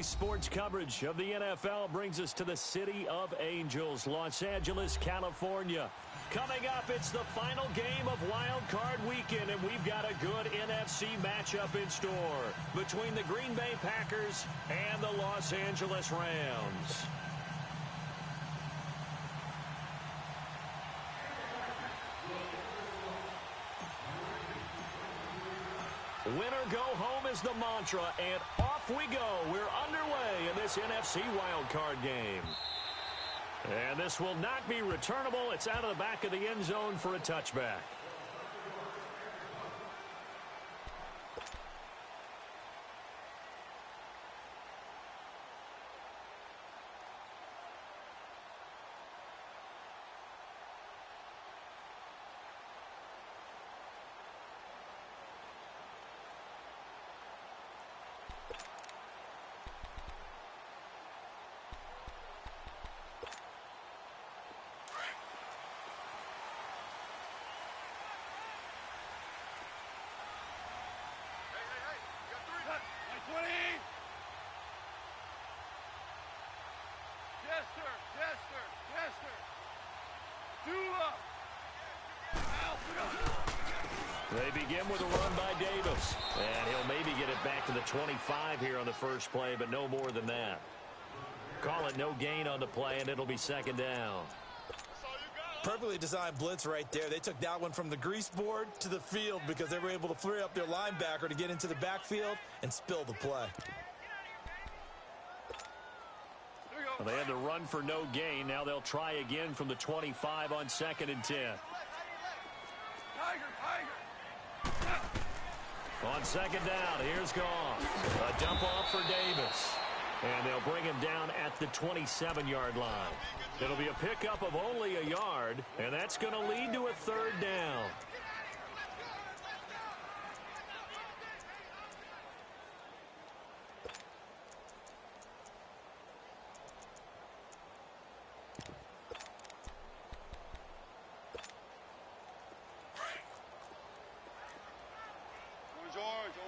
Sports coverage of the NFL brings us to the City of Angels, Los Angeles, California. Coming up, it's the final game of Wild Card Weekend, and we've got a good NFC matchup in store between the Green Bay Packers and the Los Angeles Rams. Winner go home is the mantra, and off we go. We're underway in this NFC wildcard game. And this will not be returnable. It's out of the back of the end zone for a touchback. They begin with a run by Davis, and he'll maybe get it back to the 25 here on the first play, but no more than that. Call it no gain on the play, and it'll be second down. Perfectly designed blitz right there. They took that one from the grease board to the field because they were able to free up their linebacker to get into the backfield and spill the play. Well, they had the run for no gain. Now they'll try again from the 25 on 2nd and 10. On second down, here's Goff. A dump off for Davis. And they'll bring him down at the 27-yard line. It'll be a pickup of only a yard, and that's going to lead to a third down.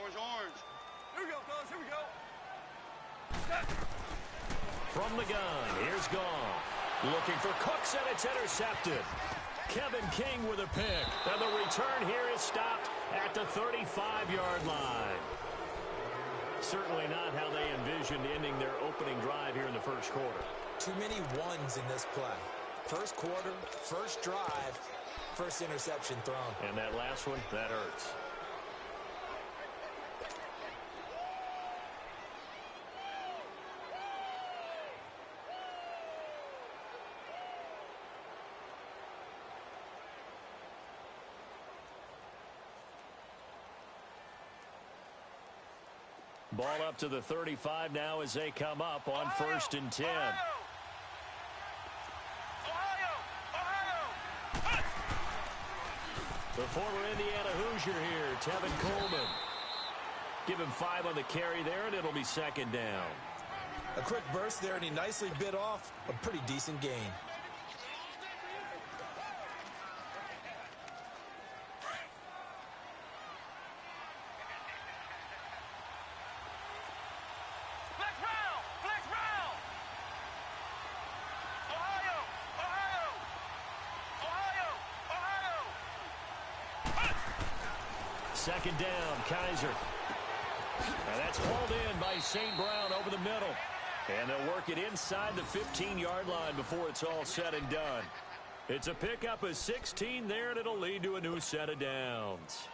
Orange. Here we go, fellas. Here we go. From the gun, here's Goff. Looking for Cooks, and it's intercepted. Kevin King with a pick. And the return here is stopped at the 35-yard line. Certainly not how they envisioned ending their opening drive here in the first quarter. Too many ones in this play. First quarter, first drive, first interception thrown. And that last one, that hurts. Ball up to the 35 now as they come up on 1st and 10. The former Indiana Hoosier here, Tevin Coleman. Give him 5 on the carry there, and it'll be second down. A quick burst there, and he nicely bit off a pretty decent gain. Second down, Kaiser. And that's hauled in by St. Brown over the middle. And they'll work it inside the 15-yard line before it's all said and done. It's a pickup of 16 there, and it'll lead to a new set of downs.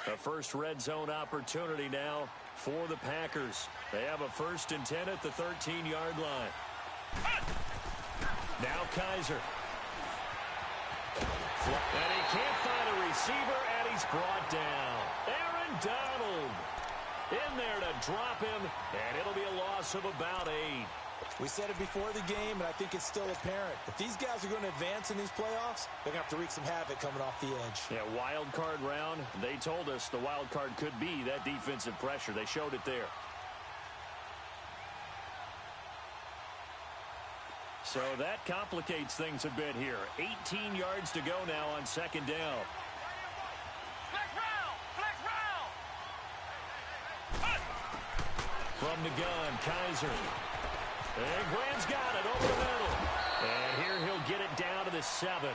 A first red zone opportunity now for the Packers. They have a 1st and 10 at the 13-yard line. Now Kaiser. And he can't find a receiver, and he's brought down. Aaron Donald in there to drop him, and it'll be a loss of about 8. We said it before the game, and I think it's still apparent. If these guys are going to advance in these playoffs, they're going to have to wreak some havoc coming off the edge. Yeah, wild card round. They told us the wild card could be that defensive pressure. They showed it there. So that complicates things a bit here. 18 yards to go now on second down. From the gun, Kaiser. And Graham's got it over the middle. And here he'll get it down to the 7.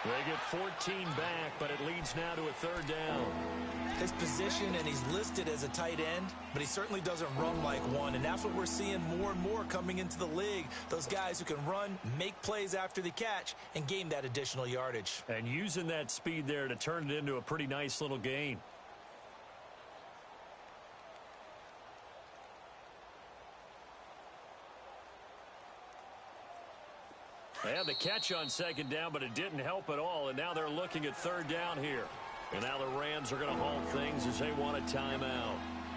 They get 14 back, but it leads now to a third down. His position, and he's listed as a tight end, but he certainly doesn't run like one, and that's what we're seeing more and more coming into the league. Those guys who can run, make plays after the catch, and gain that additional yardage. And using that speed there to turn it into a pretty nice little gain. They had the catch on second down, but it didn't help at all, and now they're looking at third down here. And now the Rams are going to halt things as they want a timeout.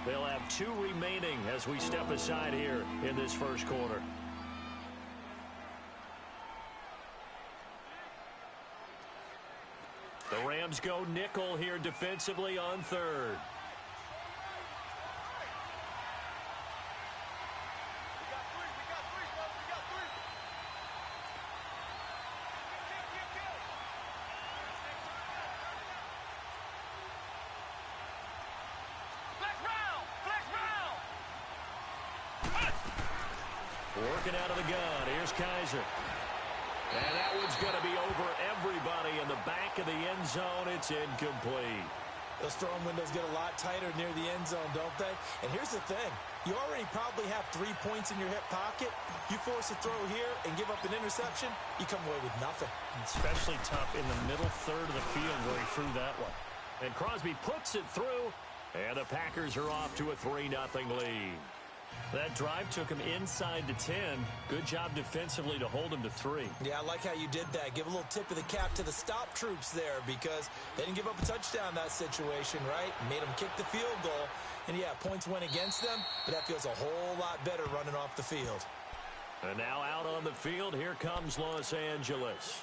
They'll have 2 remaining as we step aside here in this first quarter. The Rams go nickel here defensively on third. Working out of the gun. Here's Kaiser. And that one's going to be over everybody in the back of the end zone. It's incomplete. Those throwing windows get a lot tighter near the end zone, don't they? And here's the thing. You already probably have 3 points in your hip pocket. You force a throw here and give up an interception, you come away with nothing. Especially tough in the middle third of the field where he threw that one. And Crosby puts it through, and the Packers are off to a 3-0 lead. That drive took him inside the 10. Good job defensively to hold him to 3. Yeah, I like how you did that. Give a little tip of the cap to the stop troops there because they didn't give up a touchdown in that situation, right? Made them kick the field goal. And, yeah, points went against them, but that feels a whole lot better running off the field. And now out on the field, here comes Los Angeles.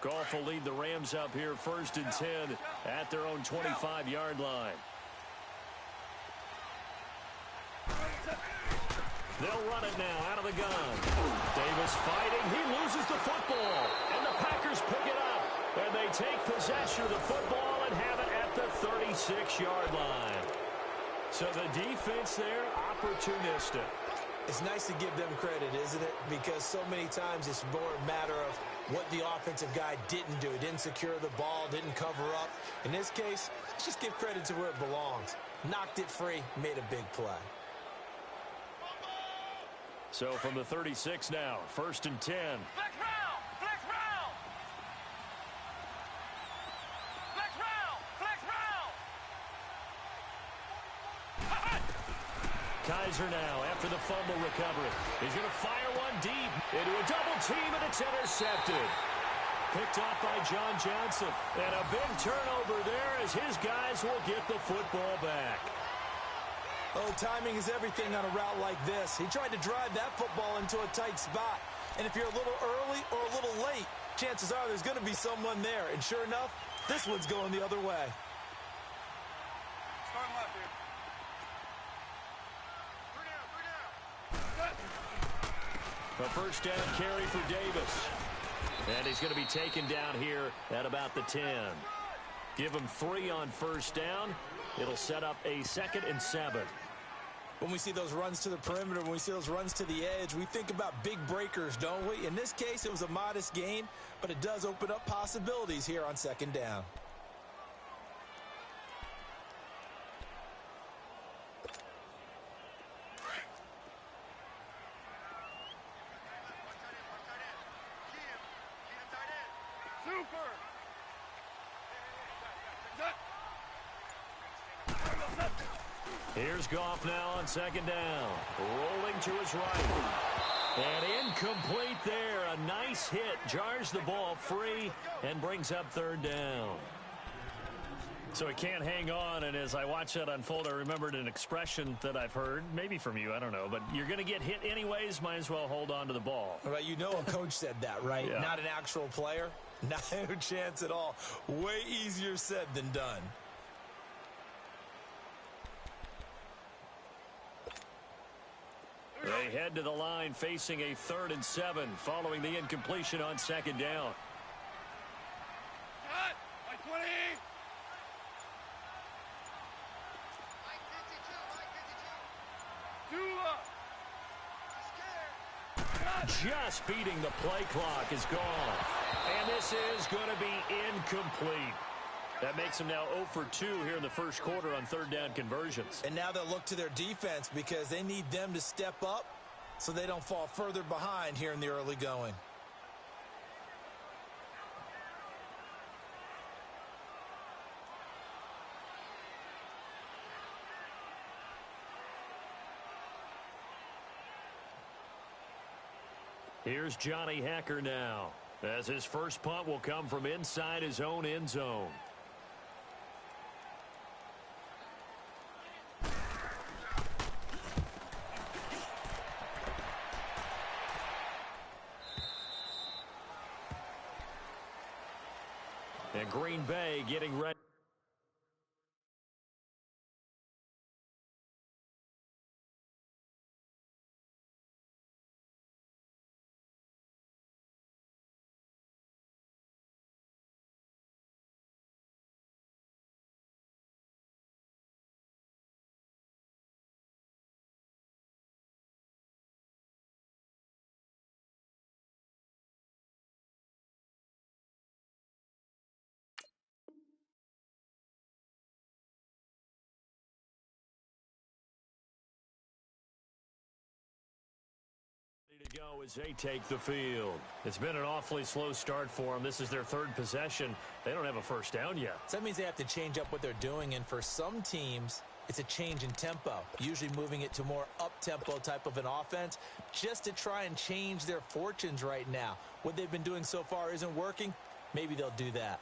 Goff will lead the Rams up here 1st and 10 at their own 25-yard line. They'll run it now out of the gun. Davis fighting. He loses the football. And the Packers pick it up. And they take possession of the football and have it at the 36-yard line. So the defense there, opportunistic. It's nice to give them credit, isn't it? Because so many times it's more a matter of what the offensive guy didn't do. He didn't secure the ball, didn't cover up. In this case, let's just give credit to where it belongs. Knocked it free, made a big play. So from the 36 now, 1st and 10. Flex round! Flex round! Flex round! Flex round! Kaiser now after the fumble recovery. He's going to fire one deep into a double team, and it's intercepted. Picked off by John Johnson. And a big turnover there as his guys will get the football back. Oh, timing is everything on a route like this. He tried to drive that football into a tight spot. And if you're a little early or a little late, chances are there's going to be someone there. And sure enough, this one's going the other way. Start left here. A first down carry for Davis. And he's going to be taken down here at about the 10. Give him 3 on first down. It'll set up a 2nd and 7. When we see those runs to the perimeter, when we see those runs to the edge, we think about big breakers, don't we? In this case, it was a modest gain, but it does open up possibilities here on 2nd down. Here's Goff now on 2nd down. Rolling to his right. And incomplete there. A nice hit. Jars the ball free and brings up 3rd down. So he can't hang on, and as I watch that unfold, I remembered an expression that I've heard, maybe from you, I don't know, but you're going to get hit anyways, might as well hold on to the ball. Well, you know a coach said that, right? Yeah. Not an actual player. Not a chance at all. Way easier said than done. They head to the line facing a 3rd and 7 following the incompletion on 2nd down. Cut! By 20! Just beating the play clock is gone. And this is going to be incomplete. That makes them now 0 for 2 here in the first quarter on 3rd down conversions. And now they'll look to their defense because they need them to step up so they don't fall further behind here in the early going. Here's Johnny Hacker now, as his first punt will come from inside his own end zone. And Green Bay getting ready. To go as they take the field. It's been an awfully slow start for them. This is their 3rd possession. They don't have a first down yet. So that means they have to change up what they're doing, and for some teams, it's a change in tempo, usually moving it to more up-tempo type of an offense just to try and change their fortunes right now. What they've been doing so far isn't working. Maybe they'll do that.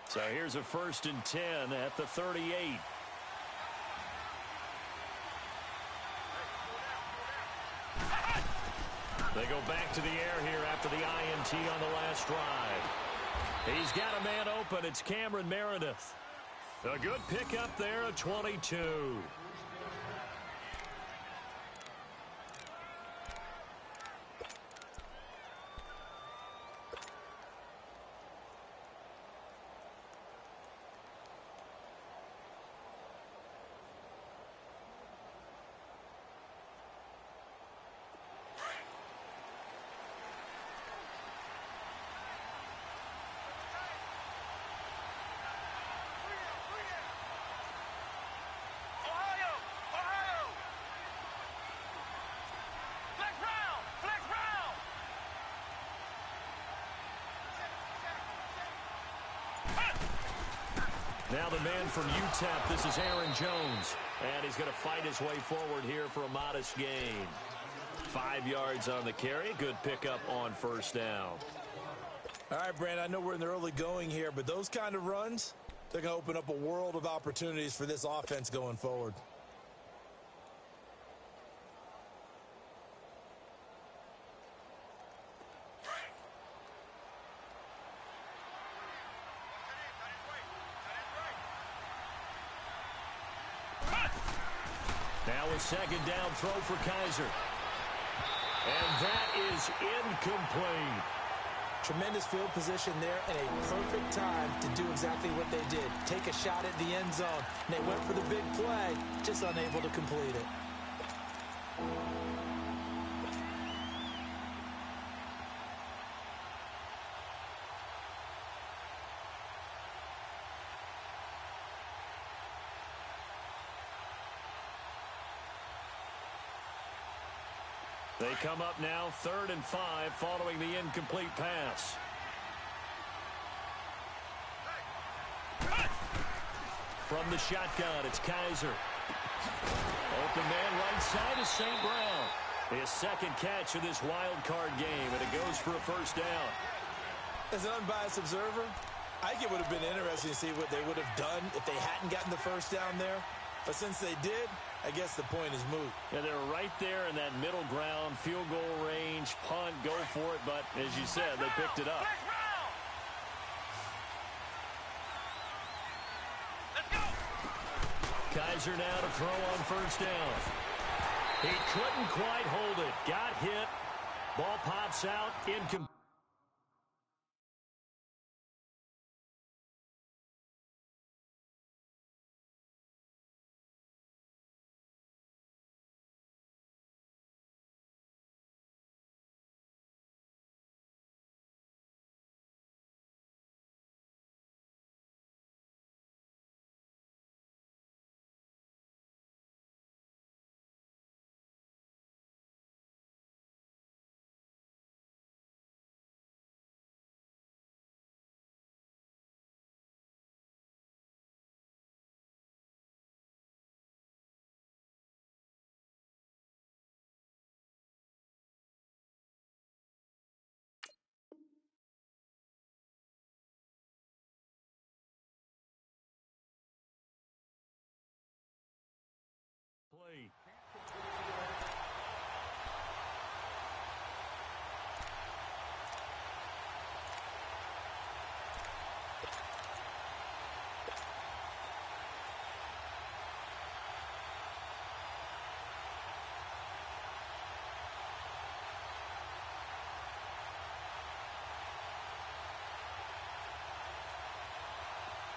So here's a 1st and 10 at the 38. They go back to the air here after the INT on the last drive. He's got a man open. It's Cameron Meredith. A good pickup there at 22. Now the man from UTEP, this is Aaron Jones. And he's going to fight his way forward here for a modest gain. 5 yards on the carry. Good pickup on 1st down. All right, Brandon, I know we're in the early going here, but those kind of runs, they're going to open up a world of opportunities for this offense going forward. Now a 2nd down throw for Kaiser. And that is incomplete. Tremendous field position there and a perfect time to do exactly what they did. Take a shot at the end zone. And they went for the big play, just unable to complete it. They come up now 3rd and 5 following the incomplete pass. From the shotgun, it's Kaiser. Open man right side is St. Brown. His second catch of this wild card game, and it goes for a first down. As an unbiased observer, I think it would have been interesting to see what they would have done if they hadn't gotten the first down there. But since they did, I guess the point is moot. Yeah, they're right there in that middle ground, field goal range, punt, go for it. But as you said, they picked it up. Let's go. Kaiser now to throw on first down. He couldn't quite hold it. Got hit. Ball pops out. Incomplete. Play.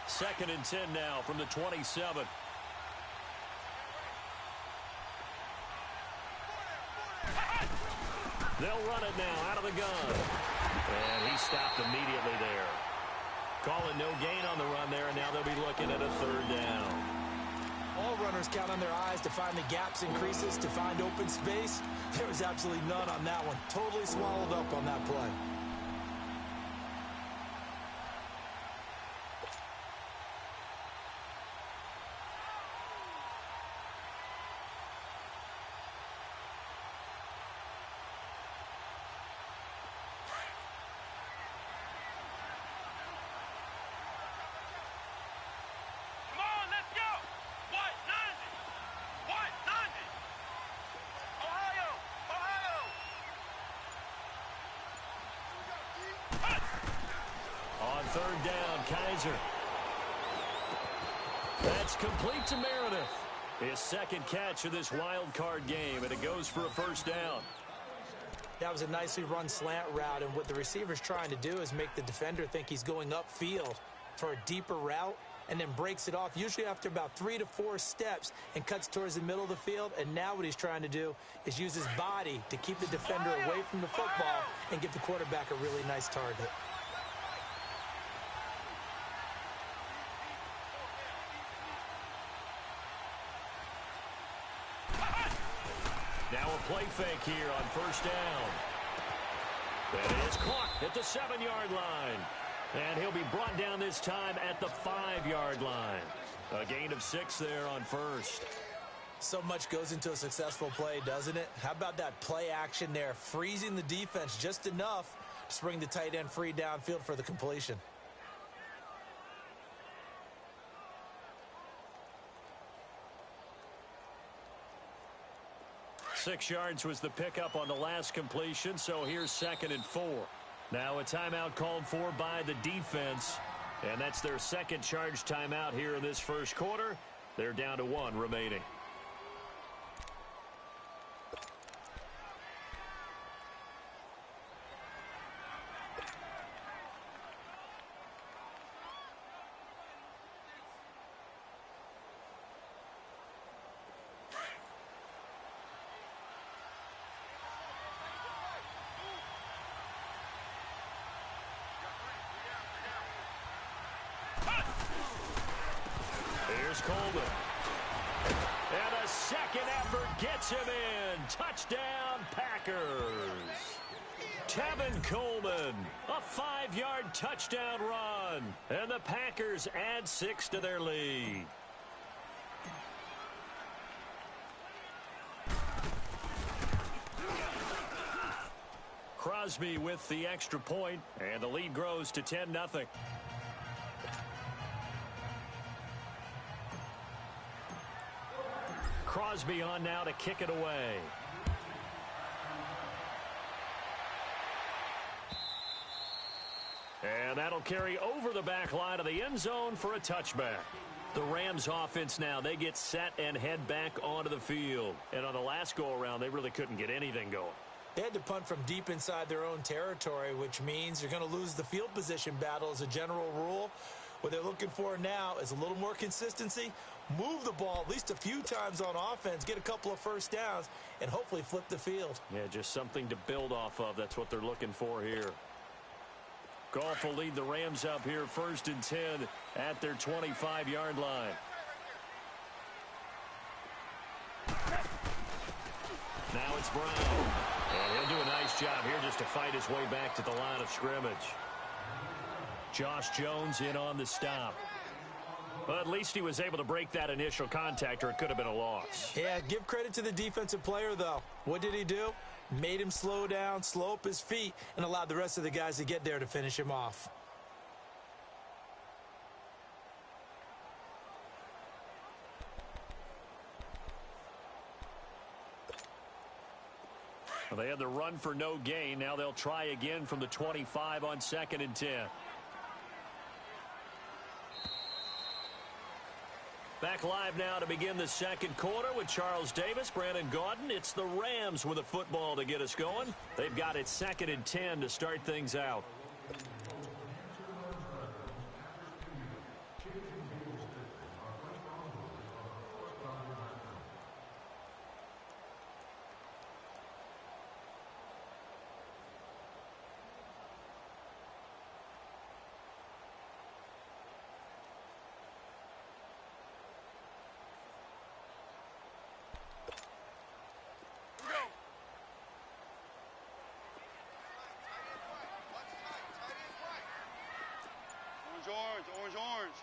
Second and 10 now from the 27. They'll run it now out of the gun. And he stopped immediately there. Calling no gain on the run there, and now they'll be looking at a third down. All runners count on their eyes to find the gaps and creases, to find open space. There was absolutely none on that one. Totally swallowed up on that play. Third down, Kaiser. That's complete to Meredith. His second catch of this wild card game, and it goes for a first down. That was a nicely run slant route, and what the receiver's trying to do is make the defender think he's going upfield for a deeper route, and then breaks it off, usually after about 3 to 4 steps, and cuts towards the middle of the field. And now what he's trying to do is use his body to keep the defender away from the football and give the quarterback a really nice target. Now a play fake here on first down. That is caught at the 7-yard line. And he'll be brought down this time at the 5-yard line. A gain of 6 there on first. So much goes into a successful play, doesn't it? How about that play action there, freezing the defense just enough to bring the tight end free downfield for the completion. 6 yards was the pickup on the last completion, so here's 2nd and 4. Now a timeout called for by the defense, and that's their second charge timeout here in this first quarter. They're down to 1 remaining. Here's Coleman. And a second effort gets him in. Touchdown, Packers. Tevin Coleman, a 5-yard touchdown run. And the Packers add 6 to their lead. Crosby with the extra point, and the lead grows to 10-0. Crosby on now to kick it away. And that'll carry over the back line of the end zone for a touchback. The Rams offense now, they get set and head back onto the field. And on the last go-around, they really couldn't get anything going. They had to punt from deep inside their own territory, which means you're going to lose the field position battle as a general rule. What they're looking for now is a little more consistency, move the ball at least a few times on offense, get a couple of first downs, and hopefully flip the field. Yeah, just something to build off of. That's what they're looking for here. Goff will lead the Rams up here 1st and 10 at their 25-yard line. Now it's Brown. And he'll do a nice job here just to fight his way back to the line of scrimmage. Josh Jones in on the stop. But at least he was able to break that initial contact, or it could have been a loss. Yeah, give credit to the defensive player, though. What did he do? Made him slow down, slow up his feet, and allowed the rest of the guys to get there to finish him off. Well, they had the run for no gain. Now they'll try again from the 25 on 2nd and 10. Back live now to begin the second quarter with Charles Davis, Brandon Gaudin. It's the Rams with a football to get us going. They've got it 2nd and 10 to start things out. Orange.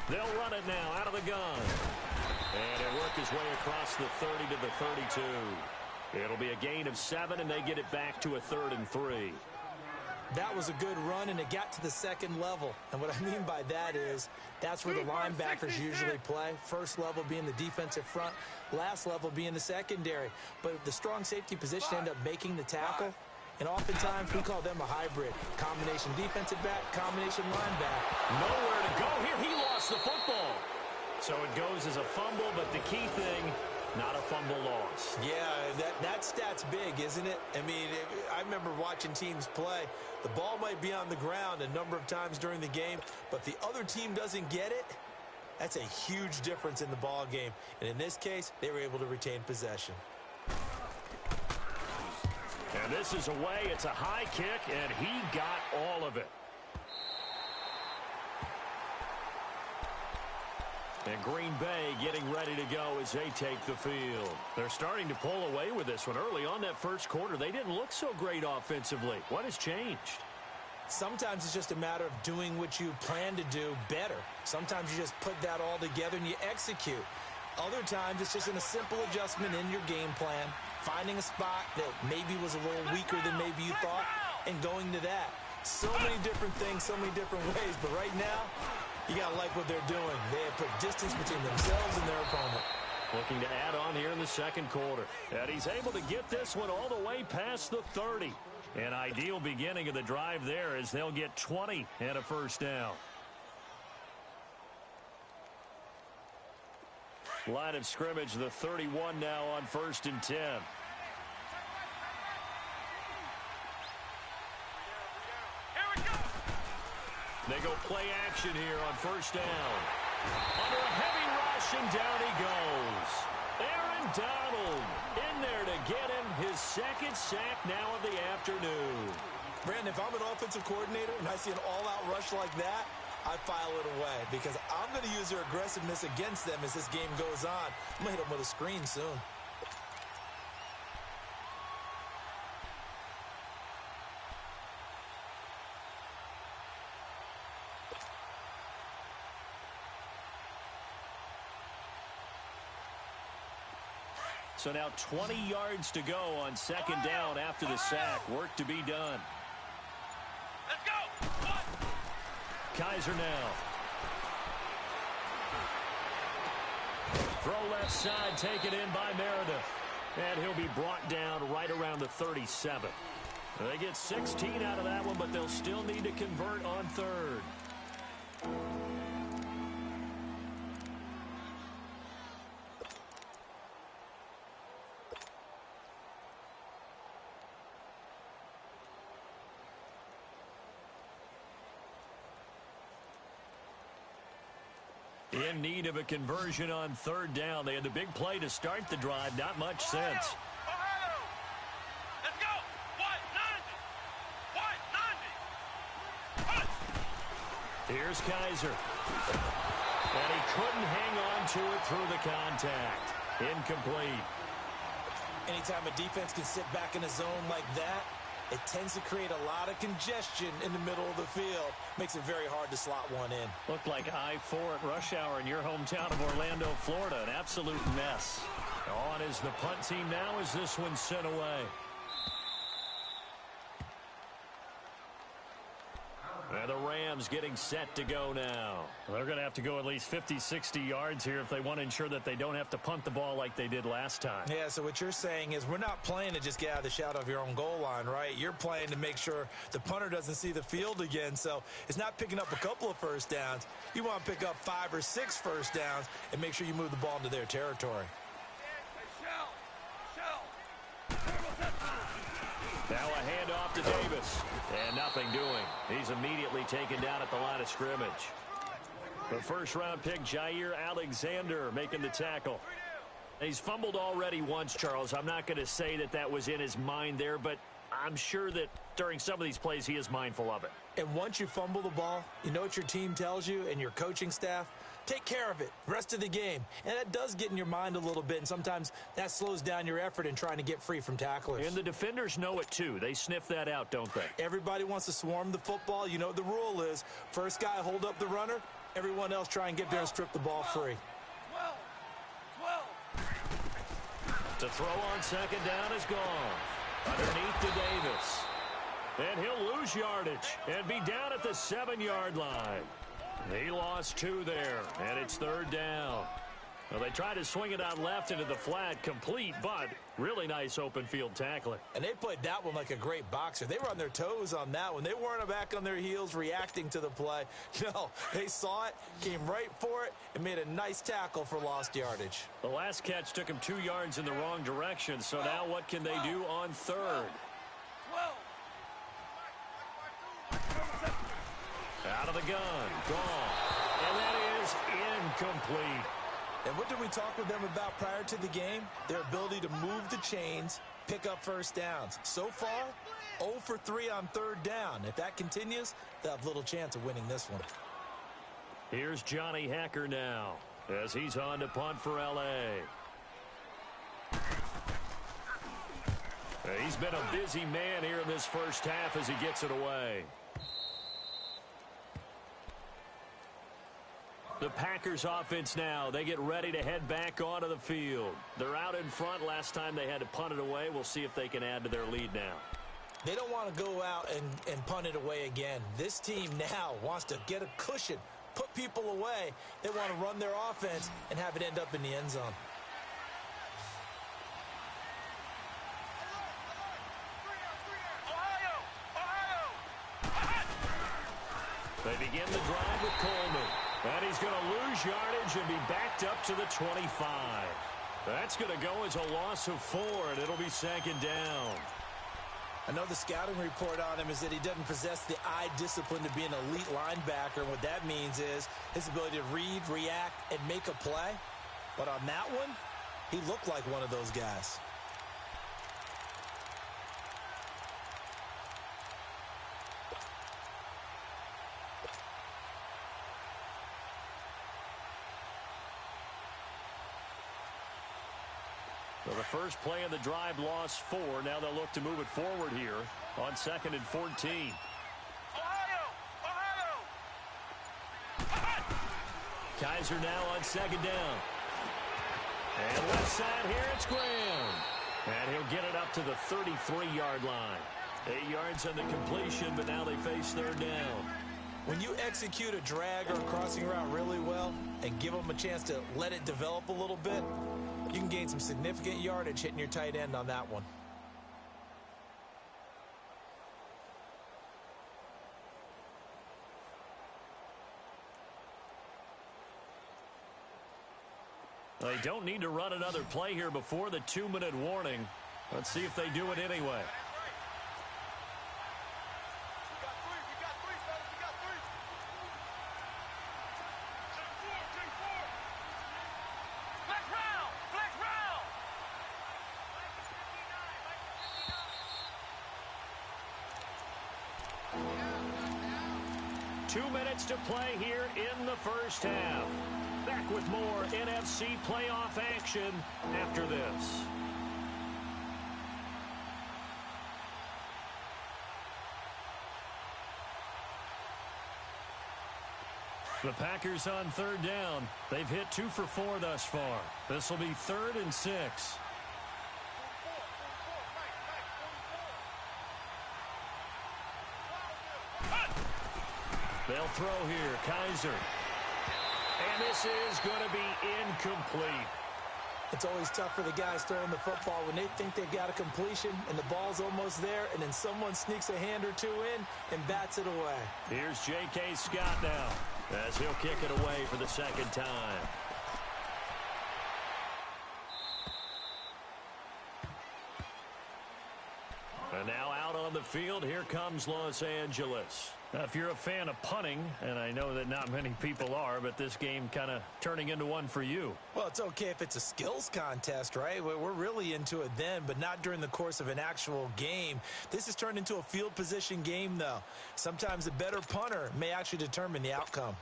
They'll run it now out of the gun. And he'll work his way across the 30 to the 32. It'll be a gain of 7, and they get it back to a 3rd and 3. That was a good run, and it got to the second level. And what I mean by that is that's where the linebackers usually play. First level being the defensive front, last level being the secondary. But the strong safety position ended up making the tackle. And oftentimes we call them a hybrid. Combination defensive back, combination linebacker. Nowhere to go here. He lost the football. So it goes as a fumble, but the key thing, not a fumble loss. Yeah, that stat's big, isn't it? I mean, I remember watching teams play. The ball might be on the ground a number of times during the game, but the other team doesn't get it. That's a huge difference in the ball game. And in this case, they were able to retain possession. And this is away. It's a high kick, and he got all of it. And Green Bay getting ready to go as they take the field. They're starting to pull away with this one. Early on that first quarter, they didn't look so great offensively. What has changed? Sometimes it's just a matter of doing what you plan to do better. Sometimes you just put that all together and you execute. Other times it's just in a simple adjustment in your game plan, finding a spot that maybe was a little weaker than maybe you thought, and going to that. So many different things, so many different ways, but right now, you got to like what they're doing. They have put distance between themselves and their opponent. Looking to add on here in the second quarter. And he's able to get this one all the way past the 30. An ideal beginning of the drive there as they'll get 20 and a first down. Line of scrimmage, the 31 now on 1st and 10. They go play action here on first down. Under a heavy rush, and down he goes. Aaron Donald in there to get him his second sack now of the afternoon. Brandon, if I'm an offensive coordinator and I see an all-out rush like that, I file it away because I'm going to use their aggressiveness against them as this game goes on. I'm going to hit them with a screen soon. So now 20 yards to go on second down after the sack. Work to be done. Let's go. Kaiser now. Throw left side, taken in by Meredith. And he'll be brought down right around the 37. They get 16 out of that one, but they'll still need to convert on third. In need of a conversion on third down. They had the big play to start the drive. Not much sense. Let's go. 190. Here's Kaiser. And he couldn't hang on to it through the contact. Incomplete. Anytime a defense can sit back in a zone like that, it tends to create a lot of congestion in the middle of the field. Makes it very hard to slot one in. Looked like I-4 at rush hour in your hometown of Orlando, Florida. An absolute mess. On is the punt team now as this one's sent away. And the Rams getting set to go now. They're going to have to go at least 50, 60 yards here if they want to ensure that they don't have to punt the ball like they did last time. Yeah, so what you're saying is we're not playing to just get out of the shadow of your own goal line, right? You're playing to make sure the punter doesn't see the field again. So it's not picking up a couple of first downs. You want to pick up 5 or 6 first downs and make sure you move the ball into their territory. Now a handoff to Davis. And nothing doing. He's immediately taken down at the line of scrimmage. The first-round pick, Jair Alexander, making the tackle. He's fumbled already once, Charles. I'm not going to say that that was in his mind there, but I'm sure that during some of these plays he is mindful of it. And once you fumble the ball, you know what your team tells you and your coaching staff? Take care of it rest of the game. And that does get in your mind a little bit, and sometimes that slows down your effort in trying to get free from tacklers. And the defenders know it, too. They sniff that out, don't they? Everybody wants to swarm the football. You know what the rule is. First guy hold up the runner. Everyone else try and get there and strip the ball free. 12. To throw on second down is gone. Underneath to Davis. And he'll lose yardage and be down at the 7-yard line. He lost 2 there, and it's third down. Well, they tried to swing it out left into the flat, complete, but really nice open field tackling. And they played that one like a great boxer. They were on their toes on that one. They weren't back on their heels reacting to the play. No, they saw it, came right for it, and made a nice tackle for lost yardage. The last catch took him 2 yards in the wrong direction, so now what can they do on third? 12. Out of the gun, gone. And that is incomplete. And what did we talk with them about prior to the game? Their ability to move the chains, pick up first downs. So far, 0 for 3 on third down. If that continues, they'll have little chance of winning this one. Here's Johnny Hacker now as he's on to punt for L.A. He's been a busy man here in this first half as he gets it away. The Packers offense now. They get ready to head back onto the field. They're out in front. Last time they had to punt it away. We'll see if they can add to their lead now. They don't want to go out and punt it away again. This team now wants to get a cushion, put people away. They want to run their offense and have it end up in the end zone. They begin the drive with Coleman. And he's going to lose yardage and be backed up to the 25. That's going to go as a loss of 4, and it'll be second down. I know the scouting report on him is that he doesn't possess the eye discipline to be an elite linebacker. And what that means is his ability to read, react, and make a play. But on that one, he looked like one of those guys. So the first play of the drive lost 4. Now they'll look to move it forward here on 2nd and 14. Kaiser now on second down. And left side here, it's Graham. And he'll get it up to the 33-yard line. 8 yards on the completion, but now they face third down. When you execute a drag or a crossing route really well and give them a chance to let it develop a little bit, you can gain some significant yardage hitting your tight end on that one. They don't need to run another play here before the 2-minute warning. Let's see if they do it anyway. To play here in the first half. Back with more NFC playoff action after this. The Packers on third down. They've hit 2 for 4 thus far. This will be 3rd and 6. They'll throw here, Kaiser. And this is going to be incomplete. It's always tough for the guys throwing the football when they think they've got a completion and the ball's almost there, and then someone sneaks a hand or two in and bats it away. Here's J.K. Scott now as he'll kick it away for the second time. And now out on the field, here comes Los Angeles. Now, if you're a fan of punting, and I know that not many people are, but this game kind of turning into one for you. Well, it's okay if it's a skills contest, right? We're really into it then, but not during the course of an actual game. This has turned into a field position game, though. Sometimes a better punter may actually determine the outcome.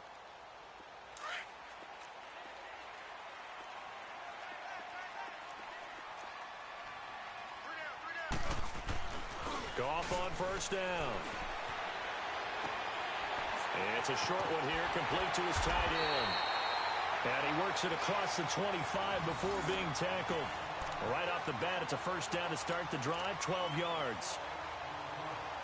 Goff on first down. And it's a short one here, complete to his tight end. And he works it across the 25 before being tackled. Right off the bat, it's a first down to start the drive, 12 yards.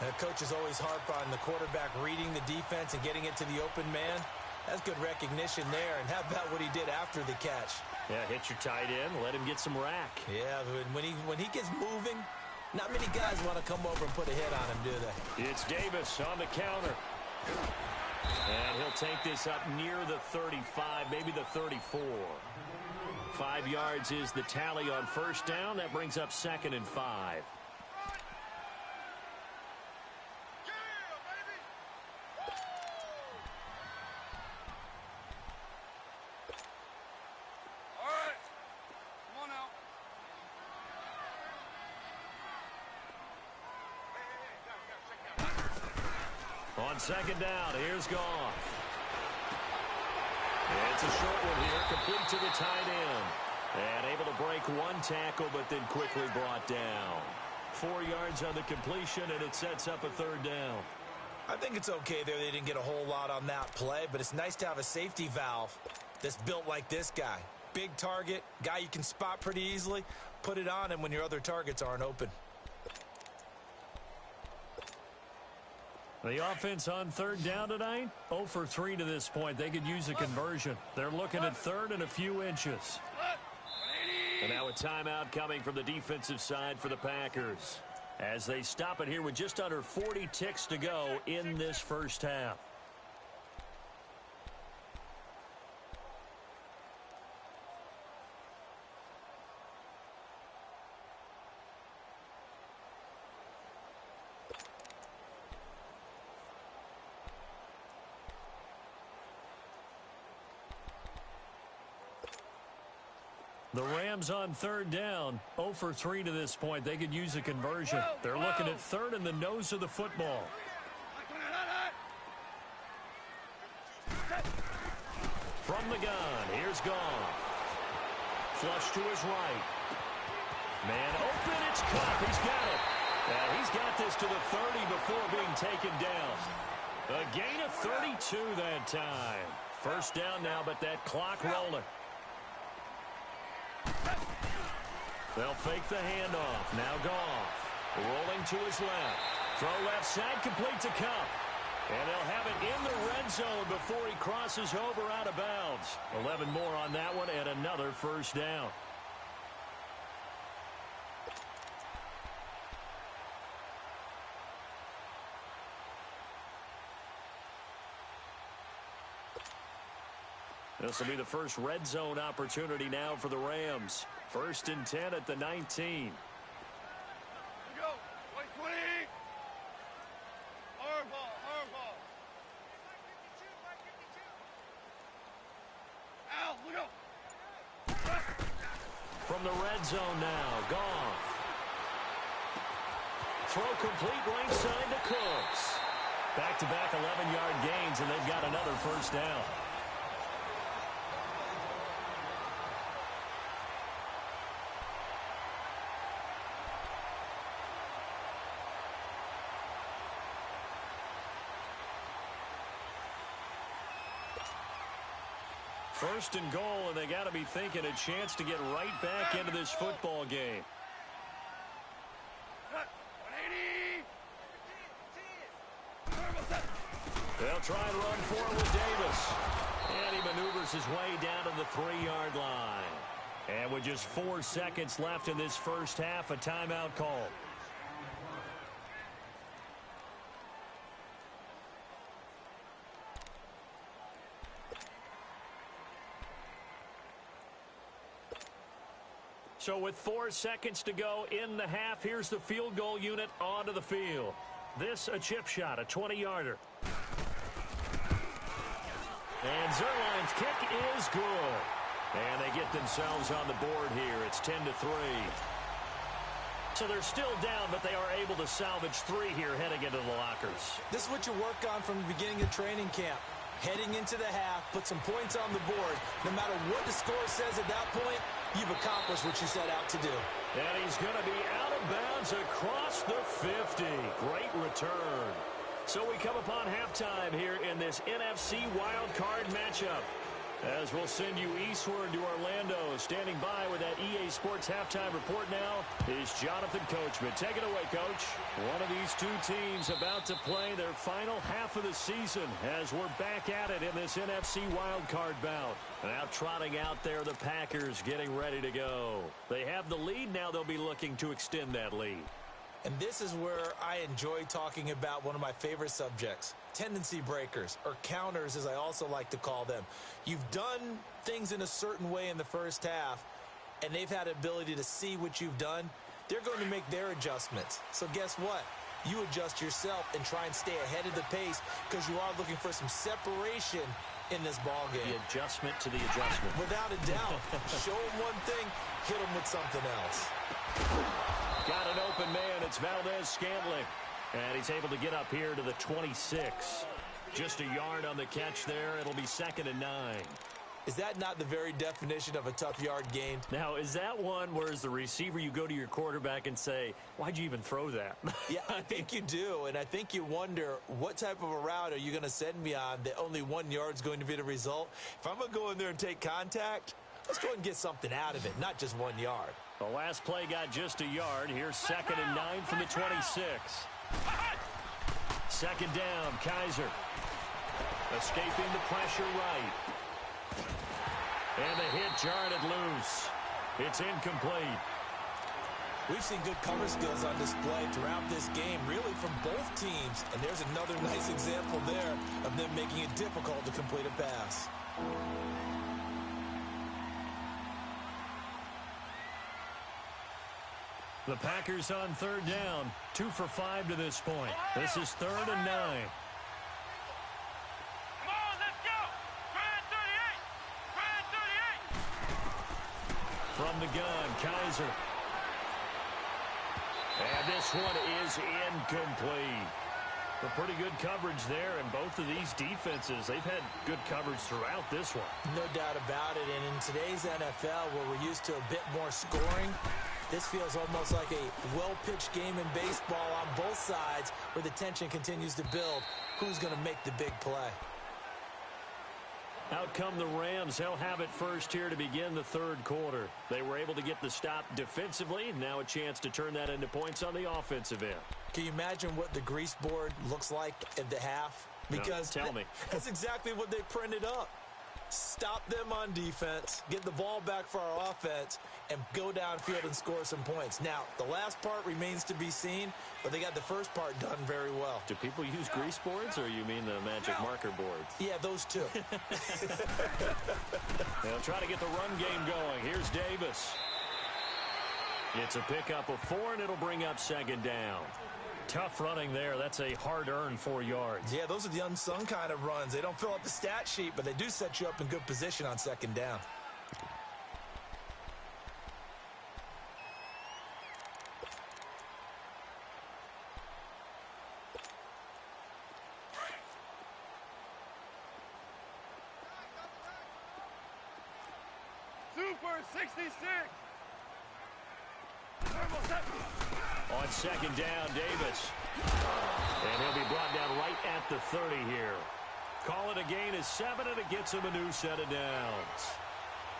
The coach is always harp on the quarterback reading the defense and getting it to the open man. That's good recognition there. And how about what he did after the catch? Yeah, hit your tight end, let him get some rack. Yeah, when he gets moving, not many guys want to come over and put a hit on him, do they? It's Davis on the counter. And he'll take this up near the 35, maybe the 34. 5 yards is the tally on first down. That brings up 2nd and 5. On second down, here's Goff. It's a short one here, complete to the tight end. And able to break one tackle, but then quickly brought down. 4 yards on the completion, and it sets up a third down. I think it's okay there. They didn't get a whole lot on that play, but it's nice to have a safety valve that's built like this guy. Big target, guy you can spot pretty easily. Put it on him when your other targets aren't open. The offense on third down tonight, 0 for 3 to this point. They could use a conversion. They're looking at third and a few inches. And now a timeout coming from the defensive side for the Packers as they stop it here with just under 40 ticks to go in this first half. The Rams on third down, 0 for 3 to this point. They could use a conversion. They're looking at third and the nose of the football. From the gun, here's Goff. Flush to his right. Man open, it's caught. He's got it. And he's got this to the 30 before being taken down. A gain of 32 that time. First down now, but that clock rolling. They'll fake the handoff. Now Goff. Rolling to his left. Throw left side, complete to Cup. And they'll have it in the red zone before he crosses over out of bounds. 11 more on that one and another first down. This will be the first red zone opportunity now for the Rams. 1st and 10 at the 19. Go. 20. Hard ball. Al, look out. From the red zone now, Goff. Throw complete right side to Cooks. Back-to-back 11-yard gains, and they've got another first down. First and goal, and they got to be thinking a chance to get right back into this football game. 180. They'll try and run for it with Davis. And he maneuvers his way down to the 3-yard line. And with just 4 seconds left in this first half, a timeout call. So with 4 seconds to go in the half, here's the field goal unit onto the field. This a chip shot, a 20-yarder. And Zerline's kick is good. And they get themselves on the board here. It's 10-3. So they're still down, but they are able to salvage 3 here heading into the lockers. This is what you work on from the beginning of training camp. Heading into the half, put some points on the board. No matter what the score says at that point, you've accomplished what you set out to do. And he's going to be out of bounds across the 50. Great return. So we come upon halftime here in this NFC Wild Card matchup. As we'll send you eastward to Orlando. Standing by with that EA Sports halftime report now is Jonathan Coachman. Take it away, Coach. One of these two teams about to play their final half of the season as we're back at it in this NFC Wild Card bout. Now trotting out there, the Packers getting ready to go. They have the lead. Now they'll be looking to extend that lead. And this is where I enjoy talking about one of my favorite subjects, tendency breakers, or counters as I also like to call them. You've done things in a certain way in the first half, and they've had the ability to see what you've done. They're going to make their adjustments. So guess what? You adjust yourself and try and stay ahead of the pace because you are looking for some separation in this ball game. The adjustment to the adjustment. Without a doubt. Show them one thing, hit them with something else. Got an open man. It's Valdez-Scantling. And he's able to get up here to the 26. Just a yard on the catch there. It'll be 2nd and 9. Is that not the very definition of a tough yard gain? Now, is that one where as the receiver you go to your quarterback and say, why'd you even throw that? Yeah, I think you do. And I think you wonder, what type of a route are you going to send me on that only 1 yard's going to be the result? If I'm going to go in there and take contact, let's go and get something out of it, not just 1 yard. The last play got just a yard. Here's 2nd and 9 from the 26. 2nd down, Kaiser. Escaping the pressure right. And the hit jarred it loose. It's incomplete. We've seen good cover skills on display throughout this game, really from both teams. And there's another nice example there of them making it difficult to complete a pass. The Packers on 3rd down. 2 for 5 to this point. This is 3rd and 9. Come on, let's go. Grand 38. From the gun, Kaiser. And this one is incomplete. But pretty good coverage there, and both of these defenses, they've had good coverage throughout this one. No doubt about it, and in today's NFL, where we're used to a bit more scoring, this feels almost like a well-pitched game in baseball on both sides where the tension continues to build. Who's going to make the big play? Out come the Rams. They'll have it first here to begin the third quarter. They were able to get the stop defensively. Now a chance to turn that into points on the offensive end. Can you imagine what the grease board looks like at the half? Because no, tell me. That's exactly what they printed up. Stop them on defense, get the ball back for our offense, and go downfield and score some points. Now, the last part remains to be seen, but they got the first part done very well. Do people use grease boards, or you mean the magic marker boards? Yeah, those two. They'll try to get the run game going. Here's Davis. It's a pickup of 4, and it'll bring up second down. Tough running there. That's a hard-earned 4 yards. Yeah, those are the unsung kind of runs. They don't fill up the stat sheet, but they do set you up in good position on second down. Super 66. Thermal set. On second down, Davis. And he'll be brought down right at the 30 here. Call it a gain of 7, and it gets him a new set of downs.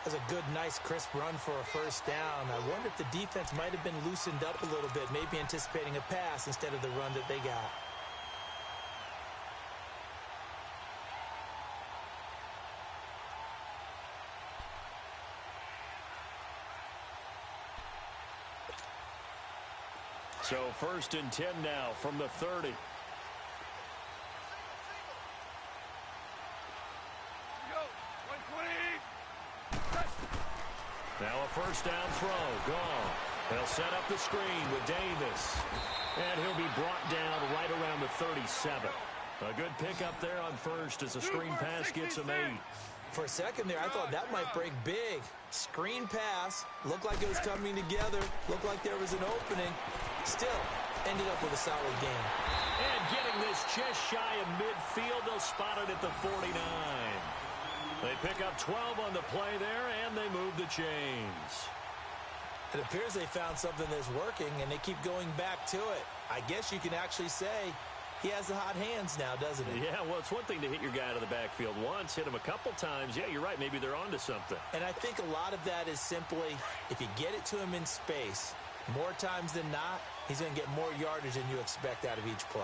That's a good, nice, crisp run for a first down. I wonder if the defense might have been loosened up a little bit, maybe anticipating a pass instead of the run that they got. So first and 10 now from the 30. Go. 120. Now a first down throw. Gone. They'll set up the screen with Davis. And he'll be brought down right around the 37. A good pickup there on first as a screen pass gets him 8. For a second there, I thought that might break big. Screen pass. Looked like it was coming together. Looked like there was an opening. Still, ended up with a solid game. And getting this just shy of midfield, they'll spot it at the 49. They pick up 12 on the play there, and they move the chains. It appears they found something that's working, and they keep going back to it. I guess you can actually say he has the hot hands now, doesn't he? Yeah, well, it's one thing to hit your guy out of the backfield once, hit him a couple times. Yeah, you're right. Maybe they're onto something. And I think a lot of that is simply if you get it to him in space, more times than not, he's going to get more yardage than you expect out of each play.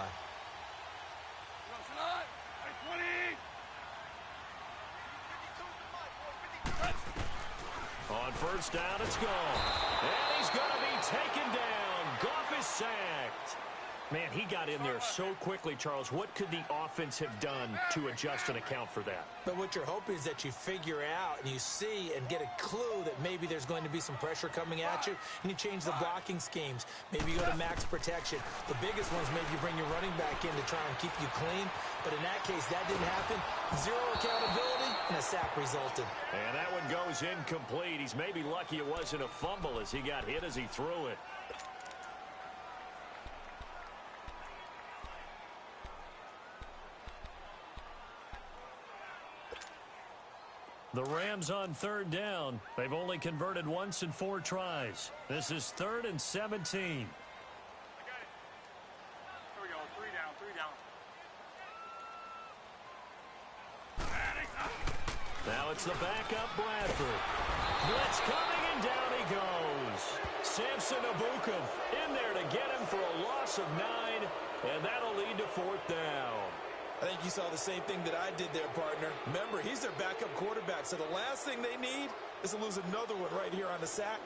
On first down, it's gone. And he's going to be taken down. Goff is sacked. Man, he got in there so quickly, Charles. What could the offense have done to adjust and account for that? But what you're hoping is that you figure out and you see and get a clue that maybe there's going to be some pressure coming at you, and you change the blocking schemes. Maybe you go to max protection. The biggest one is maybe you bring your running back in to try and keep you clean. But in that case, that didn't happen. Zero accountability, and a sack resulted. And that one goes incomplete. He's maybe lucky it wasn't a fumble as he got hit as he threw it. The Rams on third down. They've only converted once in 4 tries. This is 3rd and 17. I got it. Here we go. 3 down. 3 down. Now it's the backup Bradford. Blitz coming, and down he goes. Samson Abukum in there to get him for a loss of 9, and that'll lead to 4th down. I think you saw the same thing that I did there, partner. Remember, he's their backup quarterback, so the last thing they need is to lose another one right here on the sack.